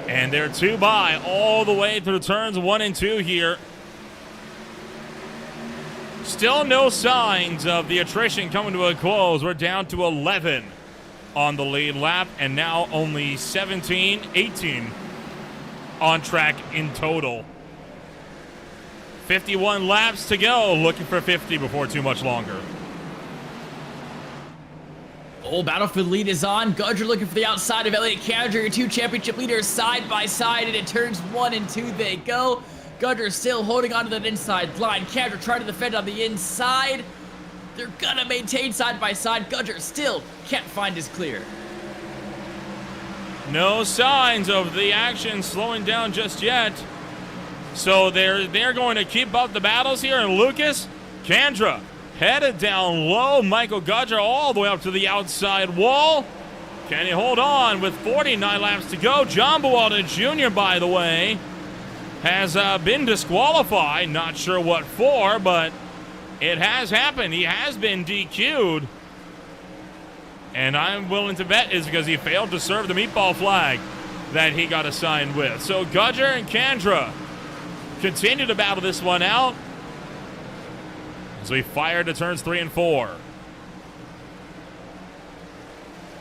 And they're 2 by all the way through turns 1 and 2 here. Still no signs of the attrition coming to a close. We're down to 11 on the lead lap, and now only 18 on track in total. 51 laps to go, looking for 50 before too much longer. Battle for the lead is on. Gudger looking for the outside of Elliott Cadger, your 2 championship leaders side by side, and it turns 1 and 2 they go. Gudger still holding onto that inside line. Cadger trying to defend on the inside. They're gonna maintain side by side. Gudger still can't find his clear. No signs of the action slowing down just yet. So they're going to keep up the battles here. And Lucas Candra headed down low. Michael Gudger all the way up to the outside wall. Can he hold on with 49 laps to go? John Bawada Jr., by the way, has been disqualified. Not sure what for, but it has happened. He has been DQ'd. And I'm willing to bet is because he failed to serve the meatball flag that he got assigned with. So Gudger and Candra continue to battle this one out. as we fire to turns 3 and 4.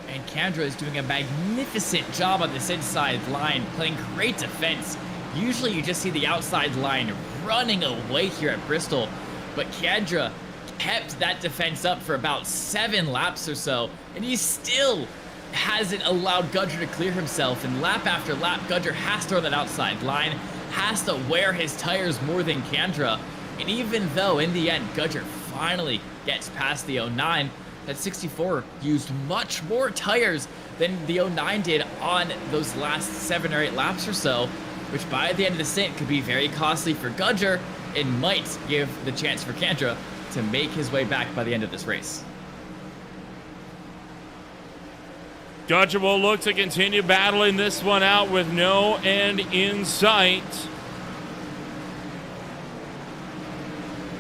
And Kendra is doing a magnificent job on this inside line, playing great defense. Usually you just see the outside line running away here at Bristol, but Kendra kept that defense up for about 7 laps or so, and he still hasn't allowed Gudger to clear himself. And lap after lap, Gudger has to run that outside line, has to wear his tires more than Kendra. And even though in the end, Gudger finally gets past the 09, that 64 used much more tires than the 09 did on those last 7 or 8 laps or so, which by the end of the stint could be very costly for Gudger and might give the chance for Kendra to make his way back by the end of this race. Gudger will look to continue battling this one out with no end in sight.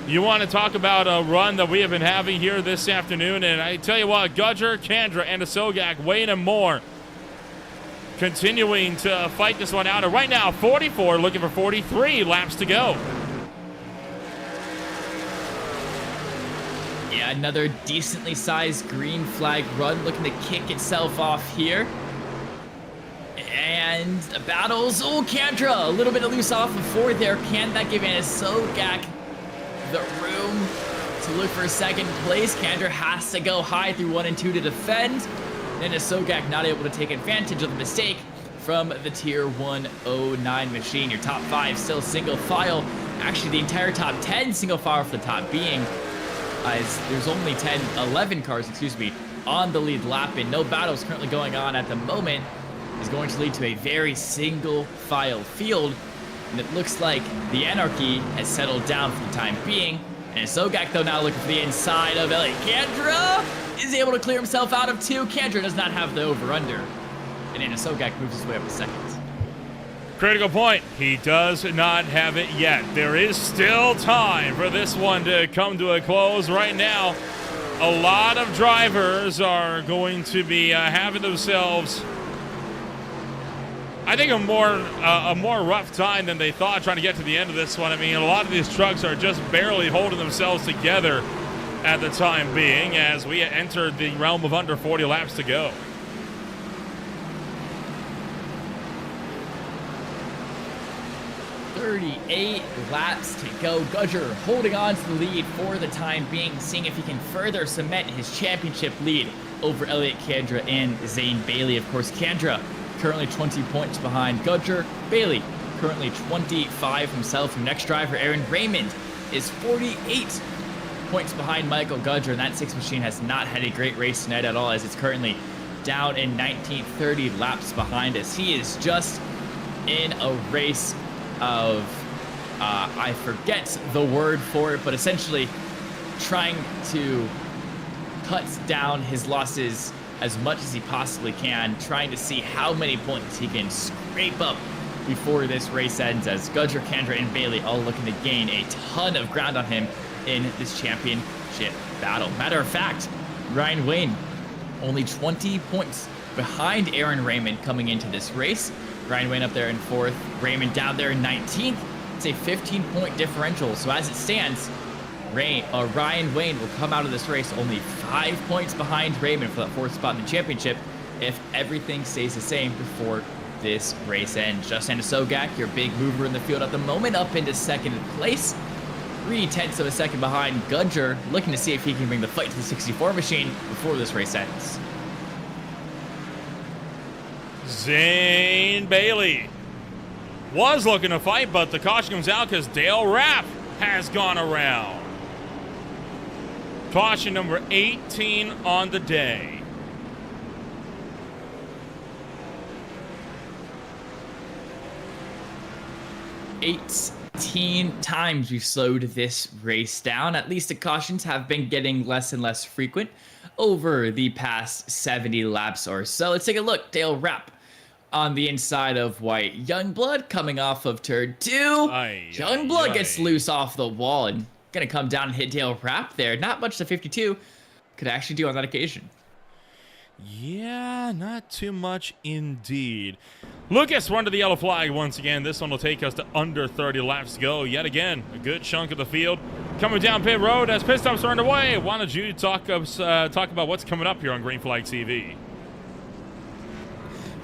You want to talk about a run that we have been having here this afternoon, and I tell you what, Gudger, Kendra, and Asogak, Wayne, and more continuing to fight this one out. And right now, 44 looking for 43 laps to go. Yeah, another decently sized green flag run looking to kick itself off here. And the battles, oh, Kendra, a little bit of loose off of 4 there. Can that give Asogak the room to look for second place? Kendra has to go high through 1 and 2 to defend. Then Asogak not able to take advantage of the mistake from the tier 109 machine. Your top 5 still single file. Actually, the entire top 10 single file for the top being, as there's only 11 cars, on the lead lap, and no battles currently going on at the moment, is going to lead to a very single file field. And it looks like the anarchy has settled down for the time being. And Asogak, though, now looking for the inside of Elliot. Kendra is able to clear himself out of 2. Kendra does not have the over-under. And then Asogak moves his way up to 2nd. Critical point. He does not have it yet. There is still time for this one to come to a close. Right now, a lot of drivers are going to be having themselves, I think, a more rough time than they thought trying to get to the end of this one. I mean, a lot of these trucks are just barely holding themselves together at the time being as we entered the realm of under 40 laps to go. .38 laps to go. Gudger holding on to the lead for the time being, seeing if he can further cement his championship lead over Elliot Kendra and Zane Bailey. Of course, Kendra currently 20 points behind Gudger. Bailey currently 25 himself. Your next driver, Aaron Raymond, is 48 points behind Michael Gudger, and that 6 machine has not had a great race tonight at all, as it's currently down in 30 laps behind us. He is just in a race of, I forget the word for it, but essentially trying to cut down his losses as much as he possibly can, trying to see how many points he can scrape up before this race ends, as Gudger, Kendra, and Bailey all looking to gain a ton of ground on him in this championship battle. Matter of fact, Ryan Wayne only 20 points behind Aaron Raymond coming into this race. Ryan Wayne up there in 4th, Raymond down there in 19th. It's a 15-point differential, so as it stands, Ryan Wayne will come out of this race only 5 points behind Raymond for that 4th spot in the championship if everything stays the same before this race ends. Justin Asogak, your big mover in the field at the moment, up into 2nd place. 3/10 of a second behind Gudger, looking to see if he can bring the fight to the 64 machine before this race ends. Zane Bailey was looking to fight, but the caution comes out because Dale Rapp has gone around. Caution number 18 on the day. Eight 18 times we've slowed this race down. At least the cautions have been getting less and less frequent over the past 70 laps or so. Let's take a look. Dale Rapp on the inside of White. Youngblood coming off of turn 2. Youngblood gets loose off the wall and gonna come down and hit Dale Rapp there. Not much to 52 could actually do on that occasion. Yeah, not too much indeed. Lucas run to the yellow flag once again. This one will take us to under 30 laps to go. Yet again, a good chunk of the field coming down pit road as pit stops are underway. Why don't you talk about what's coming up here on Green Flag TV?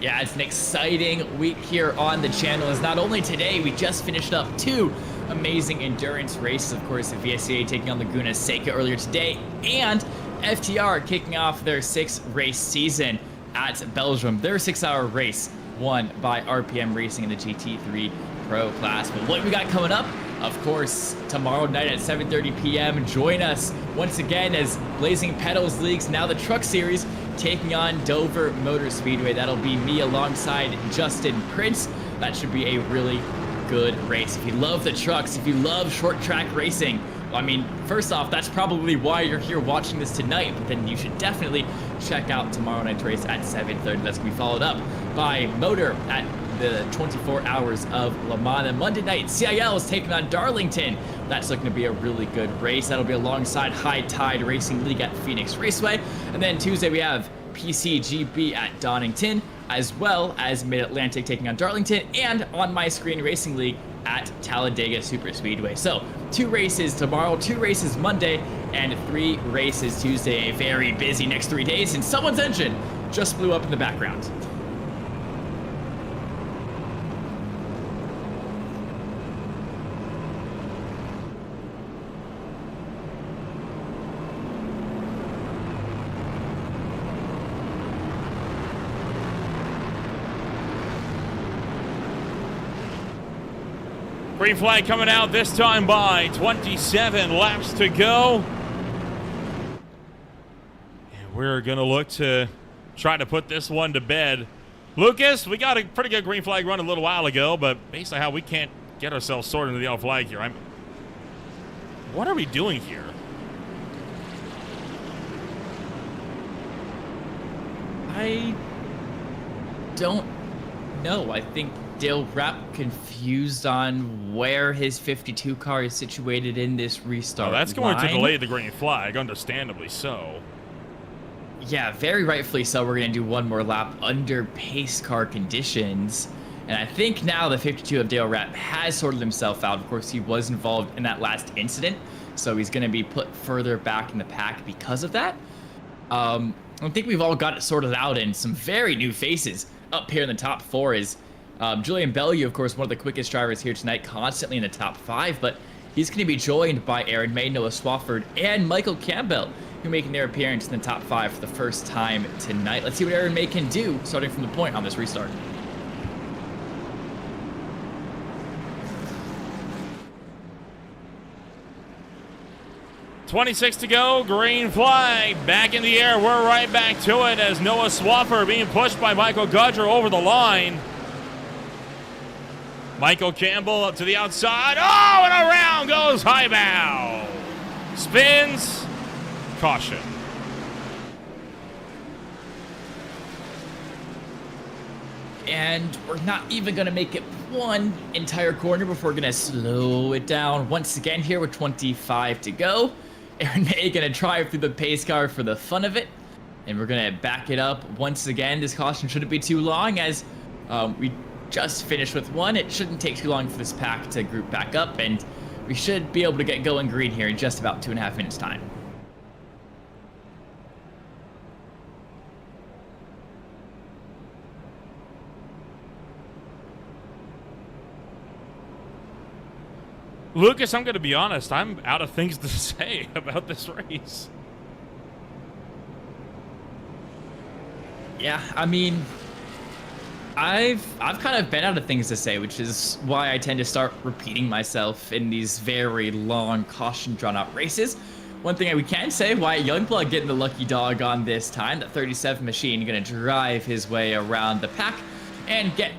Yeah, it's an exciting week here on the channel, as not only today, we just finished up 2 amazing endurance races. Of course, the VSCA taking on Laguna Seca earlier today, and FTR kicking off their 6th race season at Belgium. Their 6-hour race won by RPM Racing in the GT3 Pro class. But what we got coming up, of course, tomorrow night at 7:30 p.m. Join us once again as Blazing Pedals Leagues, now the Truck Series, taking on Dover Motor Speedway. That'll be me alongside Justin Prince. That should be a really good race. If you love the trucks, if you love short track racing, I mean, first off, that's probably why you're here watching this tonight, but then you should definitely check out tomorrow night's race at 7:30. That's going to be followed up by Motor at the 24 Hours of Le Mans. And Monday night, CIL is taking on Darlington. That's looking to be a really good race. That'll be alongside High Tide Racing League at Phoenix Raceway. And then Tuesday, we have PCGB at Donington, as well as Mid-Atlantic taking on Darlington, and On My Screen Racing League at Talladega Super Speedway. So 2 races tomorrow, 2 races Monday, and 3 races Tuesday. A very busy next 3 days, and someone's engine just blew up in the background. Green flag coming out this time by 27 laps to go. And we're going to look to try to put this one to bed. Lucas, we got a pretty good green flag run a little while ago, but based on how we can't get ourselves sorted into the yellow flag here, what are we doing here? I don't know. I think Dale Rapp confused on where his 52 car is situated in this restart. That's going line. to delay the green flag, understandably so. Yeah, very rightfully so. We're going to do one more lap under pace car conditions. And I think now the 52 of Dale Rapp has sorted himself out. Of course, he was involved in that last incident, so he's going to be put further back in the pack because of that. I think we've all got it sorted out, and some very new faces up here in the top 4 is Julian Bellew, of course, one of the quickest drivers here tonight, constantly in the top 5, but he's going to be joined by Aaron May, Noah Swafford, and Michael Campbell, who are making their appearance in the top 5 for the first time tonight. Let's see what Aaron May can do, starting from the point on this restart. .26 to go, green flag, back in the air. We're right back to it as Noah Swafford being pushed by Michael Gudger over the line. Michael Campbell up to the outside. Oh, and around goes Highbow. Spins. Caution. And we're not even going to make it one entire corner before we're going to slow it down once again here with 25 to go. Aaron May going to drive through the pace car for the fun of it. And we're going to back it up once again. This caution shouldn't be too long as we just finished with one. It shouldn't take too long for this pack to group back up. And we should be able to get going green here in just about 2.5 minutes time. Lucas, I'm going to be honest. I'm out of things to say about this race. Yeah, I mean, I've kind of been out of things to say, which is why I tend to start repeating myself in these very long, caution drawn-out races. One thing we can say, Wyatt Youngblood getting the lucky dog on this time. That 37 machine going to drive his way around the pack and get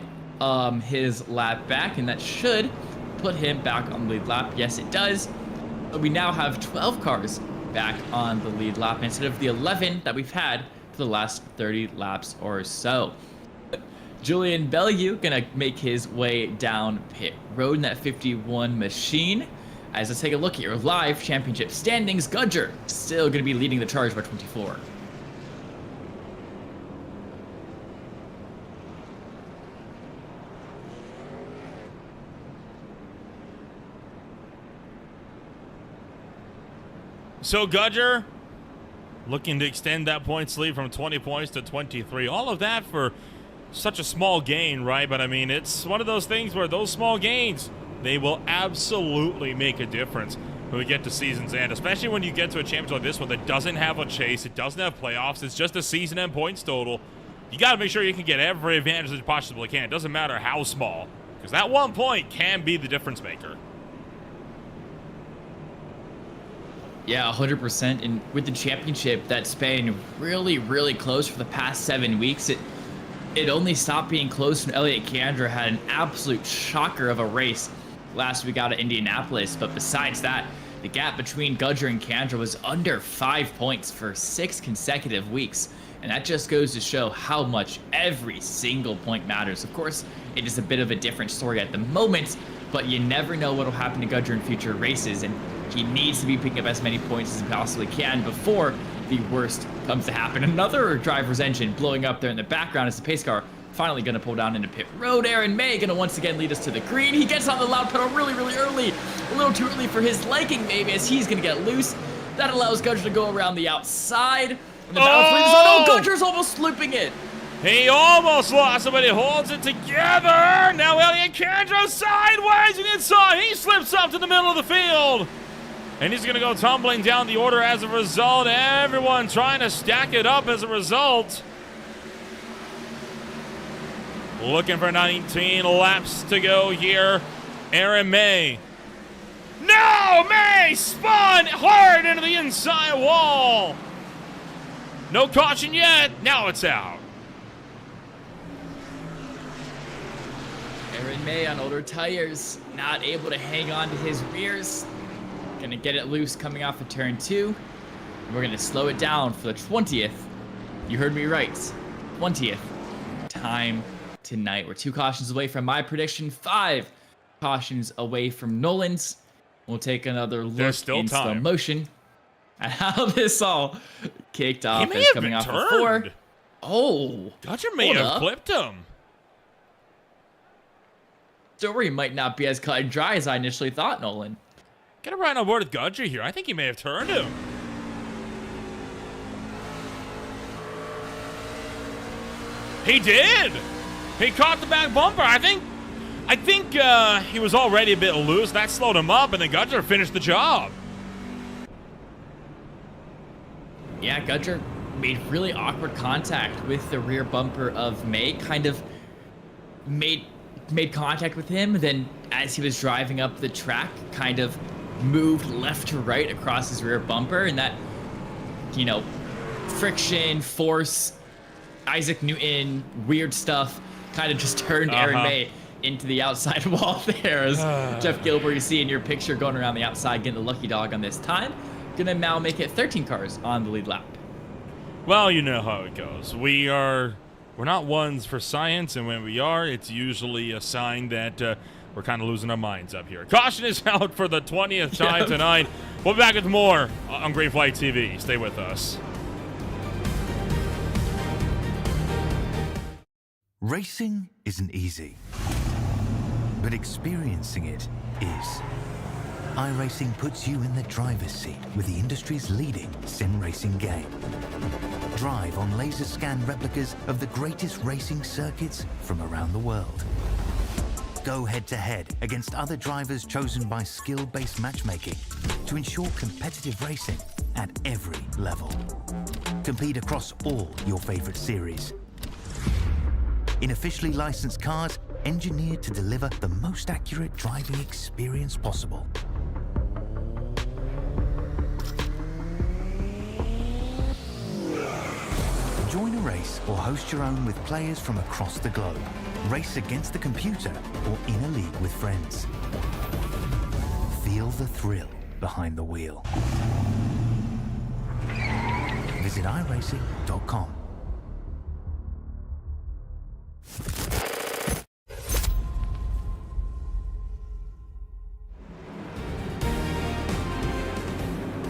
his lap back, and that should put him back on the lead lap. Yes, it does. But we now have 12 cars back on the lead lap instead of the 11 that we've had for the last 30 laps or so. Julian Bellew gonna make his way down pit road in that 51 machine. As let's take a look at your live championship standings. Gudger still gonna be leading the charge by 24. So Gudger looking to extend that points lead from 20 points to 23. All of that for such a small gain, right? But I mean, it's one of those things where those small gains, they will absolutely make a difference when we get to season's end, especially when you get to a championship like this one that doesn't have a chase, it doesn't have playoffs, it's just a season end points total. You got to make sure you can get every advantage that you possibly can. It doesn't matter how small, because that 1 point can be the difference maker. Yeah, 100%. And with the championship that's been really, really close for the past 7 weeks, it only stopped being close when Elliott Kandra had an absolute shocker of a race last week out of Indianapolis. But besides that, the gap between Gudger and Kandra was under 5 points for 6 consecutive weeks. And that just goes to show how much every single point matters. Of course, it is a bit of a different story at the moment, but you never know what will happen to Gudger in future races. And he needs to be picking up as many points as he possibly can before the worst comes to happen. Another driver's engine blowing up there in the background as the pace car finally going to pull down into pit road. Aaron May going to once again lead us to the green. He gets on the loud pedal really, really early. A little too early for his liking, maybe, as he's going to get loose. That allows Gudger to go around the outside. And the Gudger's almost looping it. He almost lost it, but he holds it together. Now Elliott Kandra sideways and inside. He slips up to the middle of the field. And he's going to go tumbling down the order as a result. Everyone trying to stack it up as a result. Looking for 19 laps to go here. Aaron May. No! May spun hard into the inside wall. No caution yet. Now it's out. Aaron May on older tires, not able to hang on to his rears. Gonna get it loose coming off of turn 2. And we're gonna slow it down for the 20th. You heard me right. 20th time tonight. We're 2 cautions away from my prediction, 5 cautions away from Nolan's. We'll take another look in slow motion at how this all kicked off. As coming off of 4. Oh, Gudger may have clipped him. Story might not be as cut and dry as I initially thought, Nolan. Get right on board with Gudger here. I think he may have turned him. He did. He caught the back bumper. I think he was already a bit loose. That slowed him up, and then Gudger finished the job. Yeah, Gudger made really awkward contact with the rear bumper of May. Kind of made contact with him. Then, as he was driving up the track, kind of moved left to right across his rear bumper, and that, you know, friction, force, Isaac Newton, weird stuff, kind of just turned Aaron May into the outside wall there. As Jeff Gilbert, you see in your picture, going around the outside, getting the lucky dog on this time. Gonna now make it 13 cars on the lead lap. Well, you know how it goes. We're not ones for science, and when we are, it's usually a sign that we're kind of losing our minds up here. Caution is out for the 20th time tonight. We'll be back with more on Green Flag TV. Stay with us. Racing isn't easy, but experiencing it is. iRacing puts you in the driver's seat with the industry's leading sim racing game. Drive on laser scan replicas of the greatest racing circuits from around the world. Go head-to-head against other drivers chosen by skill-based matchmaking to ensure competitive racing at every level. Compete across all your favorite series. In officially licensed cars, engineered to deliver the most accurate driving experience possible. Join a race or host your own with players from across the globe. Race against the computer or in a league with friends. Feel the thrill behind the wheel. Visit iRacing.com.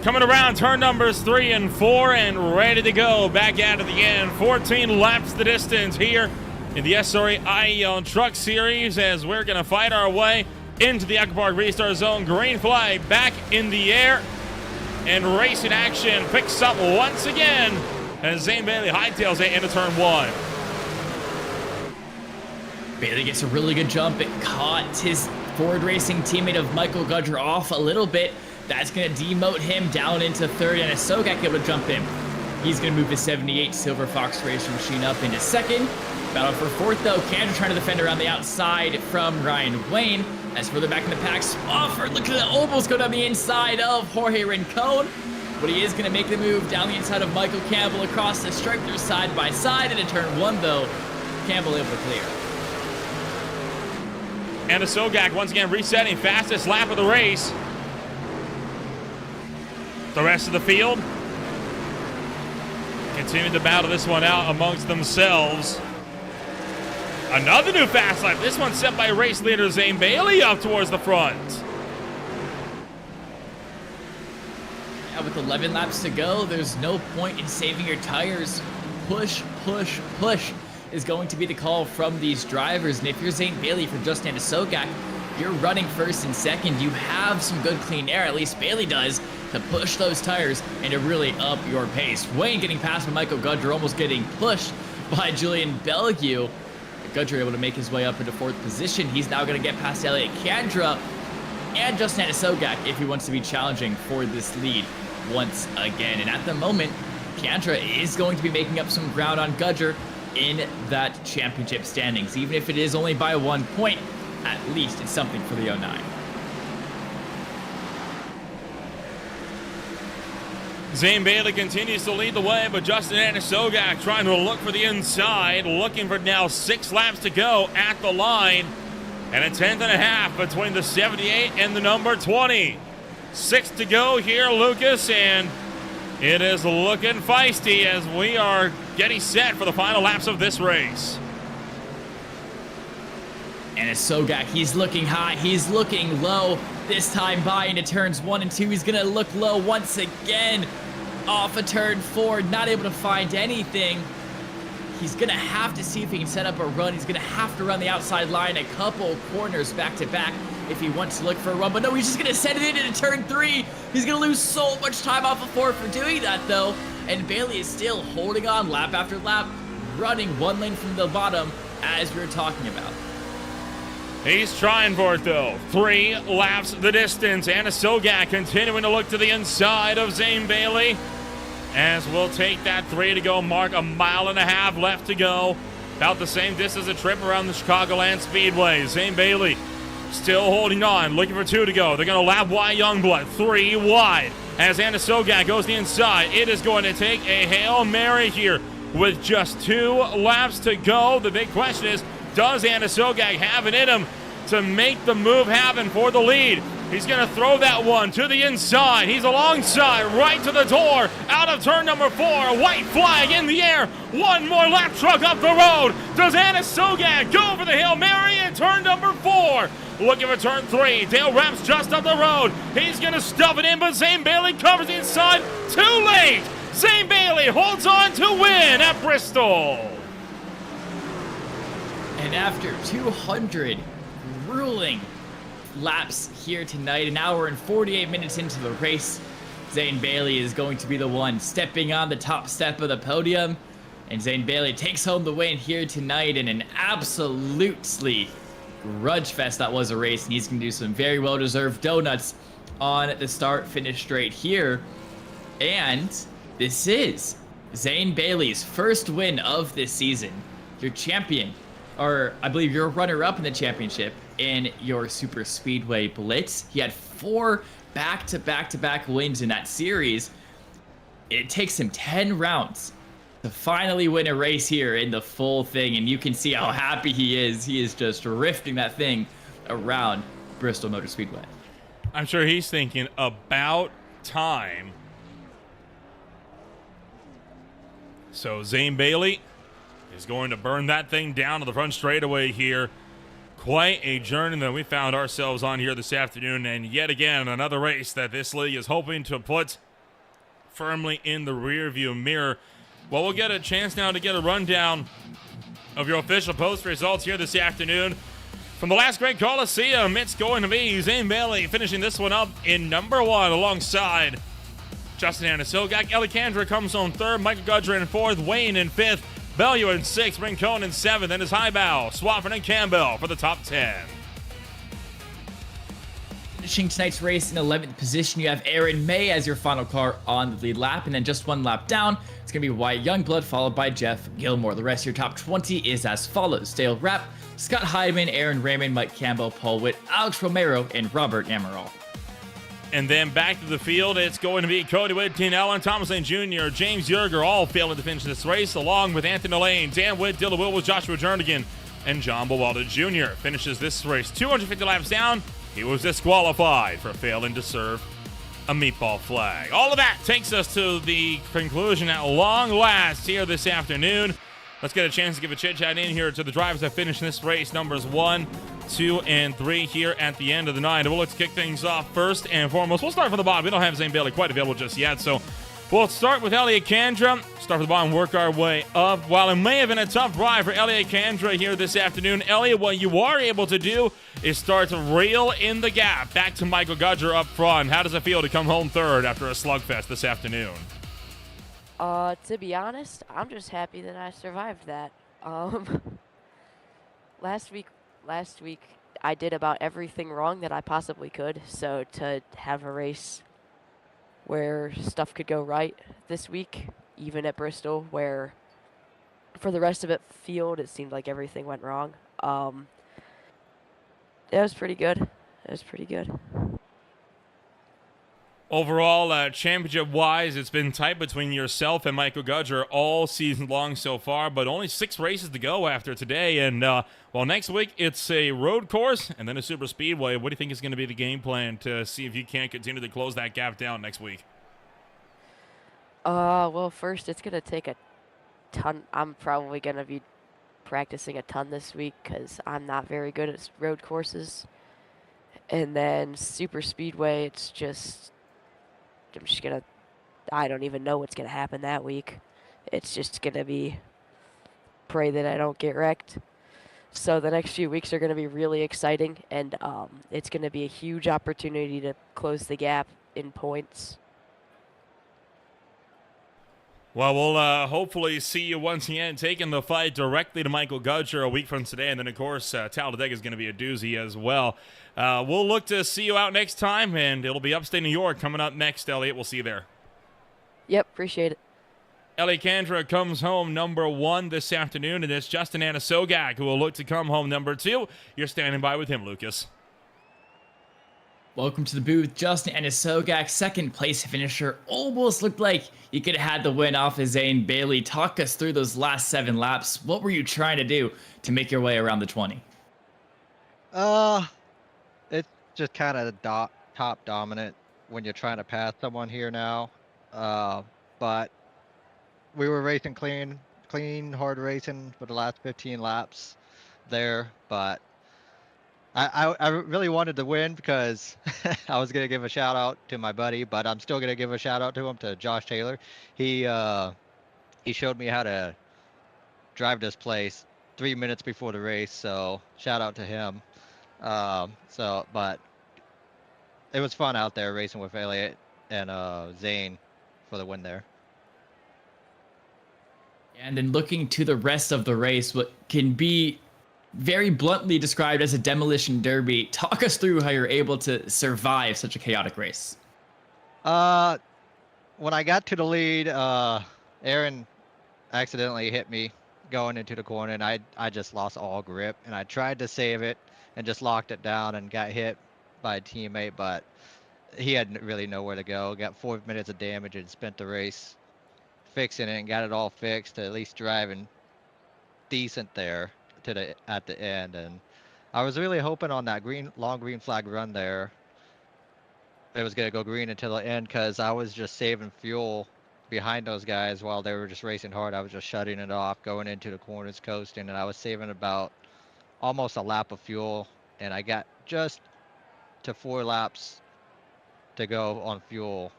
Coming around turn numbers 3 and 4 and ready to go back out of the end. 14 laps the distance here in the SRA IEL Truck Series as we're going to fight our way into the Aqua Park Restart Zone. Green flag back in the air. And racing action picks up once again as Zane Bailey hightails it into turn 1. Bailey gets a really good jump. It caught his Ford Racing teammate of Michael Gudger off a little bit. That's going to demote him down into third, and Asogak able to jump in. He's going to move the 78 Silver Fox Racing machine up into second. Battle for fourth, though. Kendra trying to defend around the outside from Ryan Wayne. As further back in the pack, Spofford looking to almost go down the inside of Jorge Rincon. But he is going to make the move down the inside of Michael Campbell across the stripe. They're side by side. And in turn 1, though, Campbell able to clear. And Asogak once again resetting, fastest lap of the race. The rest of the field continue to battle this one out amongst themselves. Another new fast lap. This one set by race leader Zane Bailey up towards the front. Yeah, with 11 laps to go, there's no point in saving your tires. Push, push, push is going to be the call from these drivers. And if you're Zane Bailey for Justin Asogak, you're running first and second. You have some good clean air, at least Bailey does, to push those tires and to really up your pace. Wayne getting past by Michael Gudger, almost getting pushed by Julian Bellegue. Gudger able to make his way up into fourth position. He's now going to get past Elliot Kandra and Justin Asogak if he wants to be challenging for this lead once again. And at the moment, Kandra is going to be making up some ground on Gudger in that championship standings. Even if it is only by 1 point, at least it's something for the 09. Zane Bailey continues to lead the way, but Justin Asogak trying to look for the inside, looking for now 6 laps to go at the line, and a 10th and a half between the 78 and the number 20. 6 to go here, Lucas, and it is looking feisty as we are getting set for the final laps of this race. And Asogak, he's looking high, he's looking low. This time by into turns 1 and 2, he's gonna look low once again. Off a turn 4, not able to find anything. He's gonna have to see if he can set up a run. He's gonna have to run the outside line a couple corners back to back if he wants to look for a run. But no, he's just gonna send it into turn 3. He's gonna lose so much time off of 4 for doing that though. And Bailey is still holding on lap after lap, running 1 lane from the bottom as we were talking about. He's trying for it though. 3 laps the distance, and Asogak continuing to look to the inside of Zane Bailey. As we'll take that 3 to go mark, 1.5 miles left to go. About the same distance a trip around the Chicagoland Speedway. Zane Bailey still holding on, looking for 2 to go. They're going to lap Y Youngblood, 3 wide. As Asogak goes the inside, it is going to take a Hail Mary here with just 2 laps to go. The big question is, does Asogak have it in him to make the move happen for the lead? He's going to throw that one to the inside. He's alongside, right to the door, out of turn number 4. White flag in the air. 1 more lap truck up the road. Does Asogak go for the Hail Mary in turn number 4? Looking for turn 3. Dale Raps just up the road. He's going to stuff it in, but Zane Bailey covers the inside. Too late. Zane Bailey holds on to win at Bristol. And after 200 grueling laps here tonight, an hour and 48 minutes into the race, Zane Bailey is going to be the one stepping on the top step of the podium. And Zane Bailey takes home the win here tonight in an absolutely grudge fest that was a race. And he's going to do some very well-deserved donuts on the start-finish straight here. And this is Zane Bailey's first win of this season. Your champion, or I believe you're a runner-up in the championship in your Super Speedway Blitz. He had 4 back-to-back-to-back wins in that series. It takes him 10 rounds to finally win a race here in the full thing, and you can see how happy he is. He is just rifting that thing around Bristol Motor Speedway. I'm sure he's thinking, about time. So Zane Bailey is going to burn that thing down to the front straightaway here. Quite a journey that we found ourselves on here this afternoon, and yet again another race that this league is hoping to put firmly in the rearview mirror. Well, we'll get a chance now to get a rundown of your official post results here this afternoon. From the last Great Coliseum, it's going to be Zane Bailey finishing this one up in number 1 alongside Justin Anisogak. Alejandra comes home third. Michael Gudger in fourth. Wayne in fifth. Bellew in sixth. Rincon in seventh. And his Highbow, Swafford, and Campbell for the top 10. Finishing tonight's race in 11th position, you have Aaron May as your final car on the lead lap, and then just one lap down, it's going to be Wyatt Youngblood, followed by Jeff Gilmore. The rest of your top 20 is as follows: Dale Rapp, Scott Heidemann, Aaron Raymond, Mike Campbell, Paul Witt, Alex Romero, and Robert Amaral. And then back to the field, it's going to be Cody Whitkin, Alan Thomason Jr., James Yerger, all failing to finish this race, along with Anthony Lane, Dan Witt, Dylan Willis, Joshua Jernigan, and John Bowalda Jr. finishes this race 250 laps down. He was disqualified for failing to serve a meatball flag. All of that takes us to the conclusion at long last here this afternoon. Let's get a chance to give a chit-chat in here to the drivers that finished this race, numbers 1, 2, and 3 here at the end of the night. Well, let's kick things off first and foremost. We'll start from the bottom. We don't have Zane Bailey quite available just yet, so we'll start with Elliot Kandra. Start from the bottom, work our way up. While it may have been a tough ride for Elliot Kandra here this afternoon, Elliot, what you are able to do is start to reel in the gap back to Michael Gudger up front. How does it feel to come home third after a slugfest this afternoon? To be honest, I'm just happy that I survived that. Last week I did about everything wrong that I possibly could, so to have a race where stuff could go right this week, even at Bristol, where for the rest of it field it seemed like everything went wrong. It was pretty good. Overall, championship-wise, it's been tight between yourself and Michael Gudger all season long so far, but only 6 races to go after today. And, well, next week it's a road course and then a super speedway. What do you think is going to be the game plan to see if you can continue to close that gap down next week? Well, first it's going to take a ton. I'm probably going to be practicing a ton this week because I'm not very good at road courses. And then super speedway, it's just... I don't even know what's going to happen that week. It's just going to be pray that I don't get wrecked. So the next few weeks are going to be really exciting, and it's going to be a huge opportunity to close the gap in points. Well, we'll hopefully see you once again taking the fight directly to Michael Gudger a week from today. And then, of course, Talladega is going to be a doozy as well. We'll look to see you out next time, and it'll be upstate New York coming up next, Elliot. We'll see you there. Yep, appreciate it. Elliot Kandra comes home number 1 this afternoon, and it's Justin Anisogak who will look to come home number 2. You're standing by with him, Lucas. Welcome to the booth, Justin Anisogak, second place finisher. Almost looked like you could have had the win off of Zane Bailey. Talk us through those last 7 laps. What were you trying to do to make your way around the 20? It's just kind of top dominant when you're trying to pass someone here now. But we were racing clean, hard racing for the last 15 laps there, but I really wanted to win because I was going to give a shout out to my buddy, but I'm still going to give a shout out to him, to Josh Taylor. He showed me how to drive this place 3 minutes before the race, so shout out to him. But it was fun out there racing with Elliot and Zane for the win there. And then looking to the rest of the race, what can be very bluntly described as a demolition derby. Talk us through how you're able to survive such a chaotic race. When I got to the lead, Aaron accidentally hit me going into the corner, and I just lost all grip, and I tried to save it and just locked it down and got hit by a teammate, but he had really nowhere to go. Got 4 minutes of damage and spent the race fixing it and got it all fixed, at least driving decent there at the end. And I was really hoping on that long green flag run there it was going to go green until the end, because I was just saving fuel behind those guys while they were just racing hard. I was just shutting it off, going into the corners, coasting, and I was saving about almost a lap of fuel, and I got just to 4 laps to go on fuel,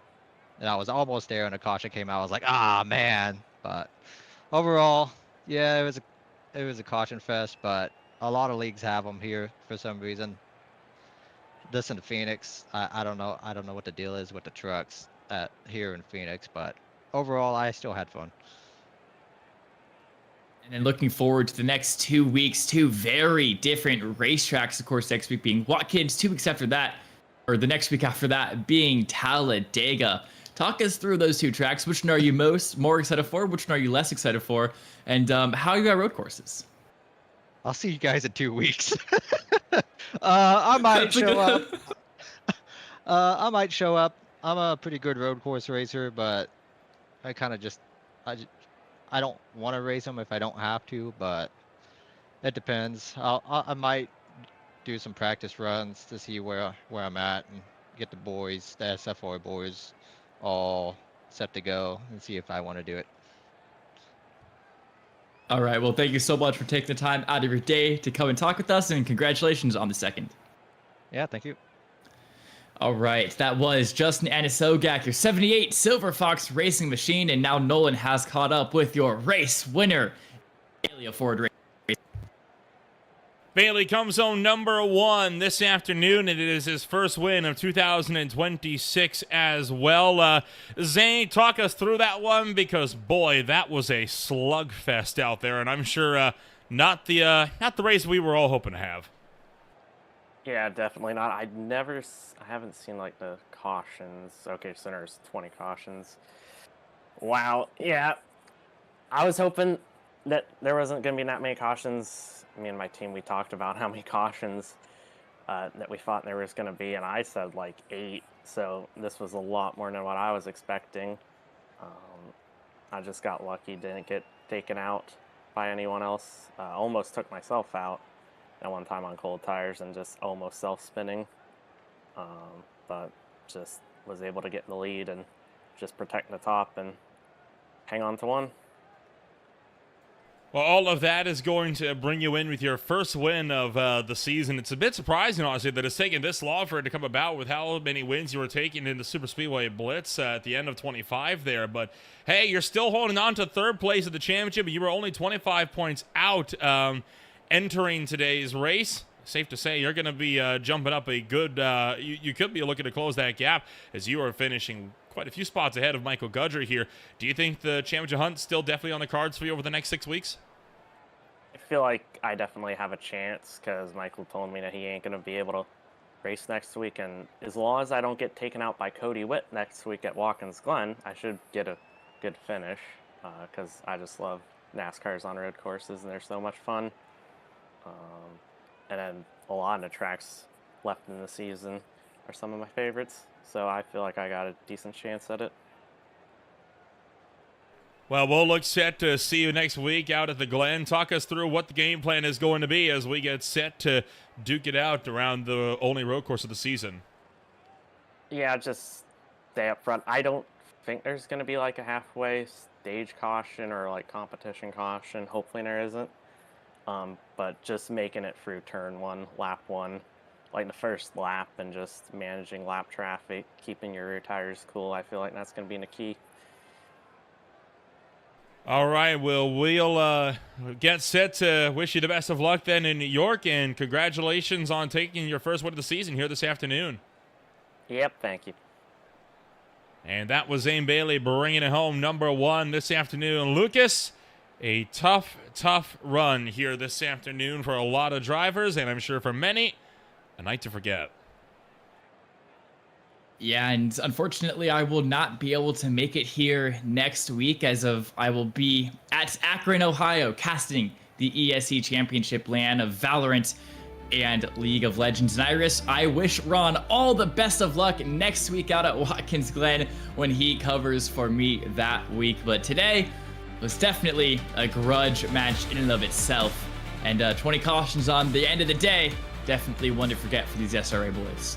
and I was almost there, and a caution came out. I was like, ah, man. But overall, yeah, it was a caution fest, but a lot of leagues have them here for some reason. This in Phoenix, I don't know what the deal is with the trucks. at here in Phoenix, but overall, I still had fun. And then looking forward to the next 2 weeks, two very different racetracks. Of course, next week being Watkins, 2 weeks after that, or the next week after that being Talladega. Talk us through those two tracks. Which one are you more excited for? Which one are you less excited for? And how are you at road courses? I'll see you guys in 2 weeks. I might show up. I might show up. I'm a pretty good road course racer, but I kind of I don't want to race them if I don't have to, but it depends. I might do some practice runs to see where I'm at and get the SFR boys, all set to go and see if I want to do it. All right. Well, thank you so much for taking the time out of your day to come and talk with us, and congratulations on the second. Yeah, thank you. All right, that was Justin Anisogak, your 78 Silver Fox racing machine, and now Nolan has caught up with your race winner, Bailey Ford Race. Bailey comes home number 1 this afternoon, and it is his first win of 2026 as well. Zane, talk us through that one, because boy, that was a slugfest out there, and I'm sure not the race we were all hoping to have. Yeah, definitely not. I haven't seen like the cautions. Okay, so there's 20 cautions. Wow. Yeah, I was hoping that there wasn't going to be that many cautions. Me and my team, we talked about how many cautions that we thought there was going to be, and I said like 8. So this was a lot more than what I was expecting. I just got lucky, didn't get taken out by anyone else. Almost took myself out at one time on cold tires and just almost self-spinning. But just was able to get in the lead and just protect the top and hang on to one. Well, all of that is going to bring you in with your first win of the season. It's a bit surprising, honestly, that it's taken this long for it to come about with how many wins you were taking in the Super Speedway Blitz at the end of 25 there. But, hey, you're still holding on to third place of the championship. You were only 25 points out entering today's race. Safe to say you're going to be jumping up a good you could be looking to close that gap as you are finishing quite a few spots ahead of Michael Gudger here. Do you think the championship hunt's still definitely on the cards for you over the next 6 weeks? I feel like I definitely have a chance because Michael told me that he ain't going to be able to race next week, and as long as I don't get taken out by Cody Witt next week at Watkins Glen, I should get a good finish because I just love NASCARs on road courses and they're so much fun. And then a lot of the tracks left in the season are some of my favorites, so I feel like I got a decent chance at it. Well, we'll look set to see you next week out at the Glen. Talk us through what the game plan is going to be as we get set to duke it out around the only road course of the season. Yeah, just stay up front. I don't think there's going to be like a halfway stage caution or like competition caution. Hopefully there isn't. But just making it through turn 1, lap 1, like the first lap, and just managing lap traffic, keeping your rear tires cool. I feel like that's going to be the key. All right, well, we'll get set to wish you the best of luck then in New York, and congratulations on taking your first win of the season here this afternoon. Yep, thank you. And that was Zane Bailey bringing it home, number 1 this afternoon. Lucas, a tough run here this afternoon for a lot of drivers, and I'm sure for many, a night to forget. Yeah, and unfortunately, I will not be able to make it here next week I will be at Akron, Ohio, casting the ESE Championship LAN of Valorant and League of Legends. And Iris, I wish Ron all the best of luck next week out at Watkins Glen when he covers for me that week. But today was definitely a grudge match in and of itself. And 20 cautions on the end of the day, definitely one to forget for these SRA boys.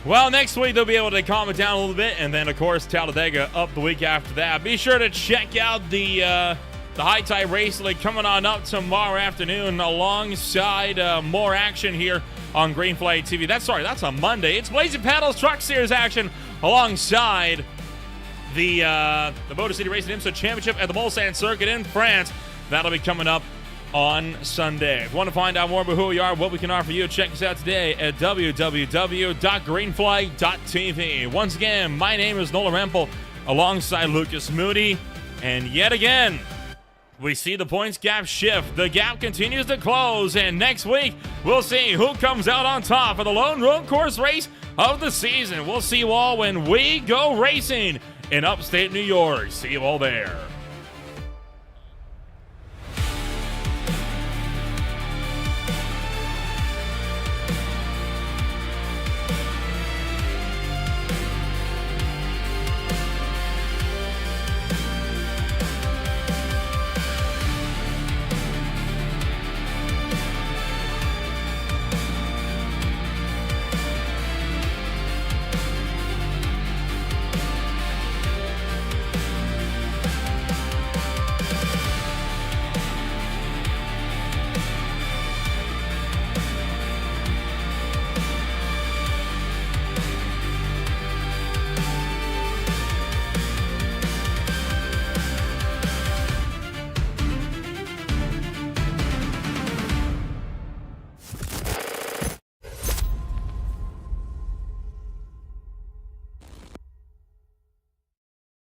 Well, next week they'll be able to calm it down a little bit, and then, of course, Talladega up the week after that. Be sure to check out the High Tide Race League coming on up tomorrow afternoon alongside more action here on Green Flag TV. That's on Monday. It's Blazing Paddles Truck Series action alongside the Motor City Racing IMSA Championship at the Mulsanne Circuit in France. That'll be coming up on Sunday. If you want to find out more about who we are, what we can offer you, check us out today at www.greenflag.tv. Once again, my name is Nolan Rempel alongside Lucas Moody. And yet again, we see the points gap shift. The gap continues to close. And next week, we'll see who comes out on top for the lone road course race of the season. We'll see you all when we go racing in upstate New York. See you all there.